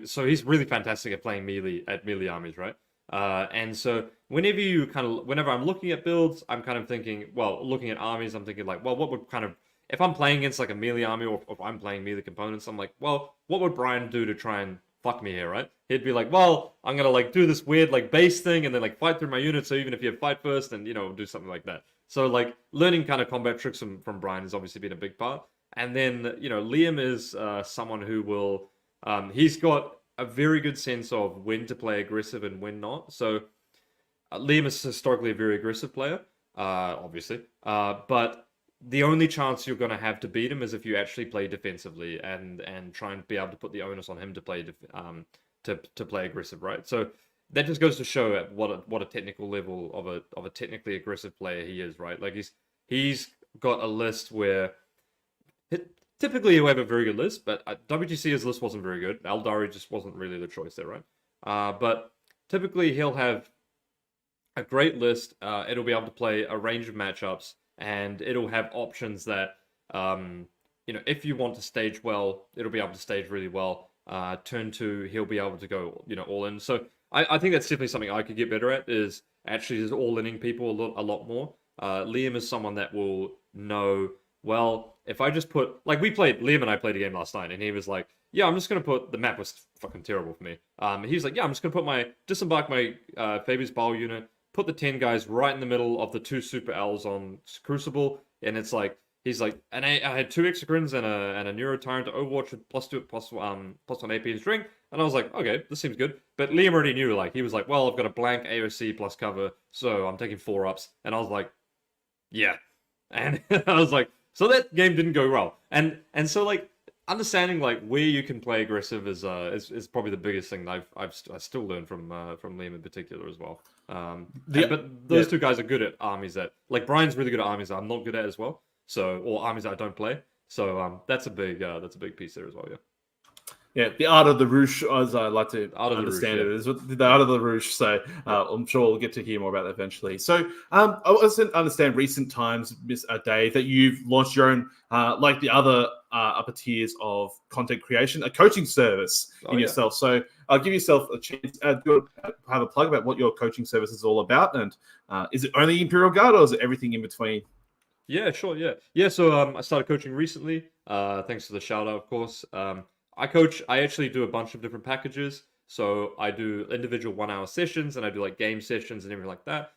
So he's really fantastic at playing melee armies, right? And so whenever I'm looking at builds, I'm kind of thinking, well, looking at armies, I'm thinking like, well, what would kind of, if I'm playing against like a melee army, or if I'm playing melee components, I'm like, well, what would Brian do to try and fuck me here, right? He'd be like, well, I'm gonna like do this weird like base thing and then like fight through my unit. So even if you have fight first, and do something like that. So like learning kind of combat tricks from Brian has obviously been a big part. And then Liam is someone who will he's got a very good sense of when to play aggressive and when not. So Liam is historically a very aggressive player, obviously, but the only chance you're going to have to beat him is if you actually play defensively and try and be able to put the onus on him to play to play aggressive, right? So that just goes to show at what a technical level of a technically aggressive player he is, right? Like he's got a list where typically he'll have a very good list, but WTC's list wasn't very good. Eldari just wasn't really the choice there, right? But typically he'll have a great list. It'll be able to play a range of matchups, and it'll have options that, if you want to stage well, it'll be able to stage really well. Turn 2, he'll be able to go, all in. So I think that's definitely something I could get better at, is actually just all-inning people a lot more. Liam is someone that will know, well, if I just put, like Liam and I played a game last night, and he was like, yeah, I'm just going to put, the map was fucking terrible for me. He's like, yeah, I'm just going to disembark my Fabius Bowl unit, put the 10 guys right in the middle of the 2 Super L's on Crucible, and it's like, he's like, and I had 2 Exocrines and a Neuro Tyrant to Overwatch with +1 AP and string, and I was like, okay, this seems good. But Liam already knew, like, he was like, well, I've got a blank AOC plus cover, so I'm taking 4 ups, and I was like, yeah. And I was like, so that game didn't go well. And so, like, understanding like where you can play aggressive is probably the biggest thing that I still learned from Liam in particular as well. But Yeah, those two guys are good at armies that like Brian's really good at armies that I'm not good at as well. So or armies that I don't play. So that's a big piece there as well. Yeah. yeah, the art of the Rouge, as I like to Out of the Rouge, understand yeah. it, is the art of the Rouge. So Yeah. I'm sure we'll get to hear more about that eventually. So I also understand recent times, Miss Dave, that you've launched your own, like the other upper tiers of content creation, a coaching service Oh in yeah. yourself. So I'll give yourself a chance. Do you want to have a plug about what your coaching service is all about, and is it only Imperial Guard or is it everything in between? Yeah, sure, yeah. Yeah, so I started coaching recently. Thanks to the shout out, of course. I actually do a bunch of different packages. So I do individual 1 hour sessions and I do like game sessions and everything like that.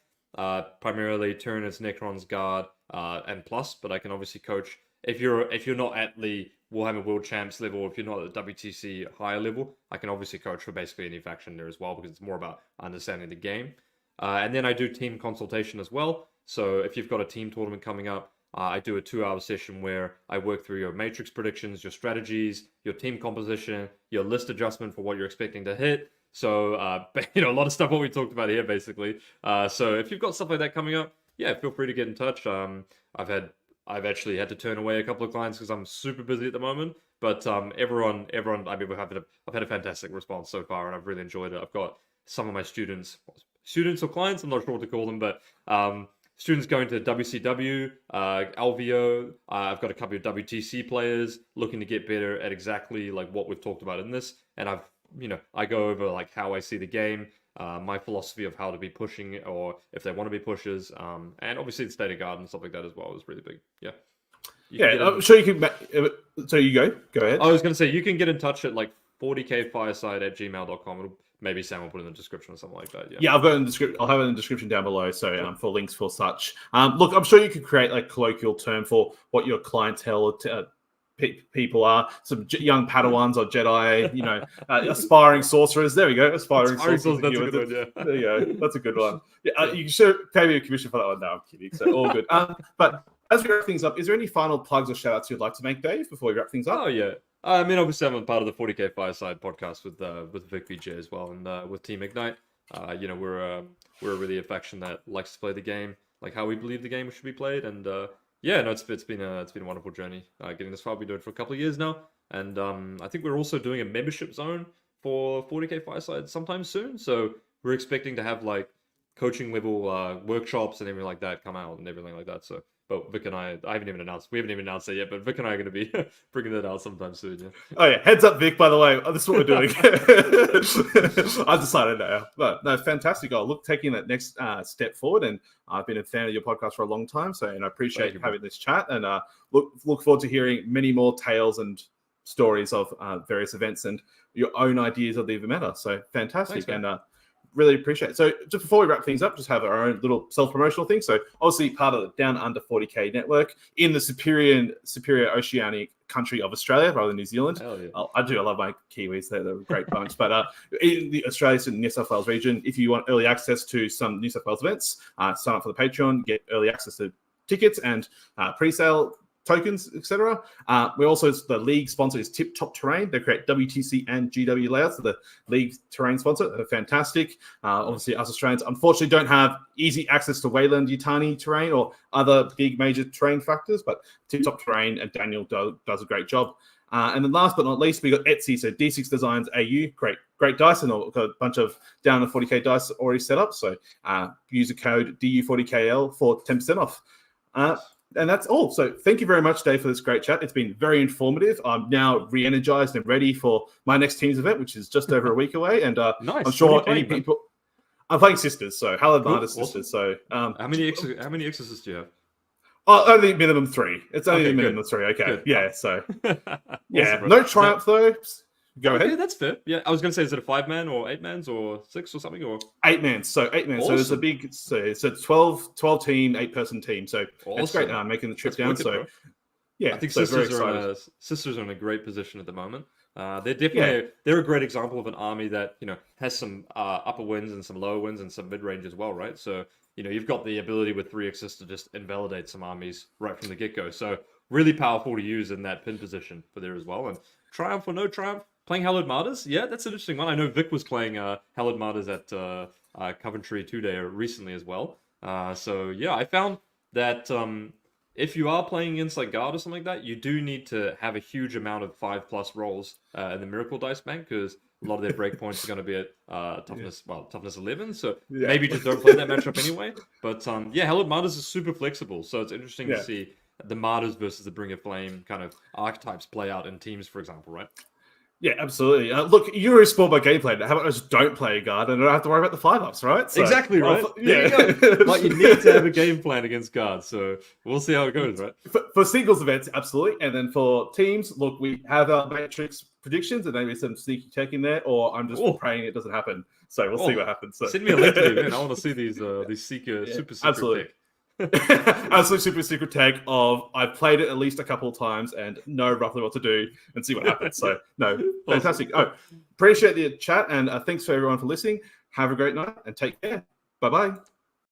Primarily Tyrannus, Necrons, Guard, and Plus, but I can obviously coach if you're not at the Warhammer World Champs level, if you're not at the WTC higher level, I can obviously coach for basically any faction there as well because it's more about understanding the game. And then I do team consultation as well. So if you've got a team tournament coming up, I do a 2 hour session where I work through your matrix predictions, your strategies, your team composition, your list adjustment for what you're expecting to hit. So, a lot of stuff what we talked about here, basically. So if you've got stuff like that coming up, yeah, feel free to get in touch. I've actually had to turn away a couple of clients because I'm super busy at the moment. But everyone, I mean, I've had a fantastic response so far, and I've really enjoyed it. I've got some of my students or clients, I'm not sure what to call them, but students going to WCW, LVO. I've got a couple of WTC players looking to get better at exactly like what we've talked about in this, and I go over like how I see the game, my philosophy of how to be pushing or if they want to be pushers, and obviously the state of guard and stuff like that as well is really big. Yeah. I'm sure you can. So you go ahead. I was going to say, you can get in touch at like 40kfireside@gmail.com. Maybe Sam will put it in the description or something like that. Yeah. Yeah, I've got in the description. I'll have it in the description down below. So for links for such. Look, I'm sure you could create like colloquial term for what your clientele people are. Some young Padawans or Jedi, aspiring sorcerers. There we go. Aspiring sorcerers. That's a good one, yeah. There you go. That's a good one. Yeah, you should pay me a commission for that one. No, I'm kidding. So all good. But as we wrap things up, is there any final plugs or shout outs you'd like to make, Dave, before we wrap things up? Oh, yeah. I mean, obviously, I'm part of the 40k Fireside podcast with Vic VJ as well, and with Team Ignite. We're really a faction that likes to play the game like how we believe the game should be played, and it's been a wonderful journey getting this far. We've been doing it for a couple of years now, and I think we're also doing a membership zone for 40k Fireside sometime soon. So we're expecting to have like coaching level workshops and everything like that come out and everything like that. So. But Vic and we haven't even announced it yet, but Vic and I are going to be bringing that out sometime soon, yeah. Oh, yeah. Heads up, Vic, by the way. This is what we're doing. I've decided now. But no, fantastic. Taking that next step forward. And I've been a fan of your podcast for a long time. So, and I appreciate having this chat. And look forward to hearing many more tales and stories of various events and your own ideas of the meta. So, fantastic. Thanks, and really appreciate it. So just before we wrap things up, just have our own little self-promotional thing. So obviously part of the Down Under 40k network in the superior oceanic country of Australia rather than New Zealand. Hell yeah. I love my Kiwis. They're a great bunch. But in the Australia and New South Wales region, if you want early access to some New South Wales events, sign up for the Patreon, get early access to tickets and pre-sale tokens, etc. We also, the league sponsor is Tip Top Terrain. They create WTC and GW layouts. So the league terrain sponsor. They're fantastic. Obviously, us Australians unfortunately don't have easy access to Wayland Yutani terrain or other big major terrain factors, but Tip Top Terrain and Daniel does a great job. And then last but not least, we got Etsy. So D6 Designs AU, great dice, and we've got a bunch of down to 40k dice already set up. So use the code DU40KL for 10% off. And that's all. So thank you very much, Dave, for this great chat. It's been very informative. I'm now re-energized and ready for my next team's event, which is just over a week away. And nice. I'm sure people... I'm playing Sisters, so Hallowed Martyrs Sisters. So how many Exorcists do you have? Only minimum 3. It's only minimum 3. Okay. Good. Yeah, so... yeah. Awesome, no Triumph, though. Go ahead. Yeah, that's fair. Yeah, I was going to say, is it a 5-man or 8-man or 6 or something? Or 8 man. So 8 man. Awesome. So it's a 12 team, 8-person team. So awesome. It's great making the trip down. Wicked, so bro. yeah, I think so Sisters are in a great position at the moment. They're definitely they're a great example of an army that has some upper wins and some lower wins and some mid range as well, right? So you've got the ability with 3 X's to just invalidate some armies right from the get go. So really powerful to use in that pin position for there as well. And Triumph or no Triumph, playing Hallowed Martyrs, yeah, that's an interesting one. I know Vic was playing Hallowed Martyrs at Coventry 2-day recently as well. So yeah, I found that if you are playing against like Guard or something like that, you do need to have a huge amount of 5+ rolls in the Miracle Dice Bank, because a lot of their breakpoints are going to be at toughness 11. So maybe just don't play that matchup anyway. But yeah, Hallowed Martyrs is super flexible, so it's interesting to see the Martyrs versus the Bring of Flame kind of archetypes play out in teams, for example, right? Yeah, absolutely. Look, you're spoiled by gameplay. How about I just don't play a Guard and I don't have to worry about the 5-ups, right? So, exactly, right? There you go. Like, you need to have a game plan against Guard, so we'll see how it goes, right? For singles events, absolutely. And then for teams, look, we have our Matrix predictions and maybe some sneaky tech in there, or I'm just praying it doesn't happen. So we'll see what happens. So. Send me a link to it, man. I want to see these super secret absolutely. tech. Absolute super secret tag of I've played it at least a couple of times and know roughly what to do and see what happens. So no, fantastic. Oh, appreciate the chat and thanks for everyone for listening. Have a great night and take care. Bye bye.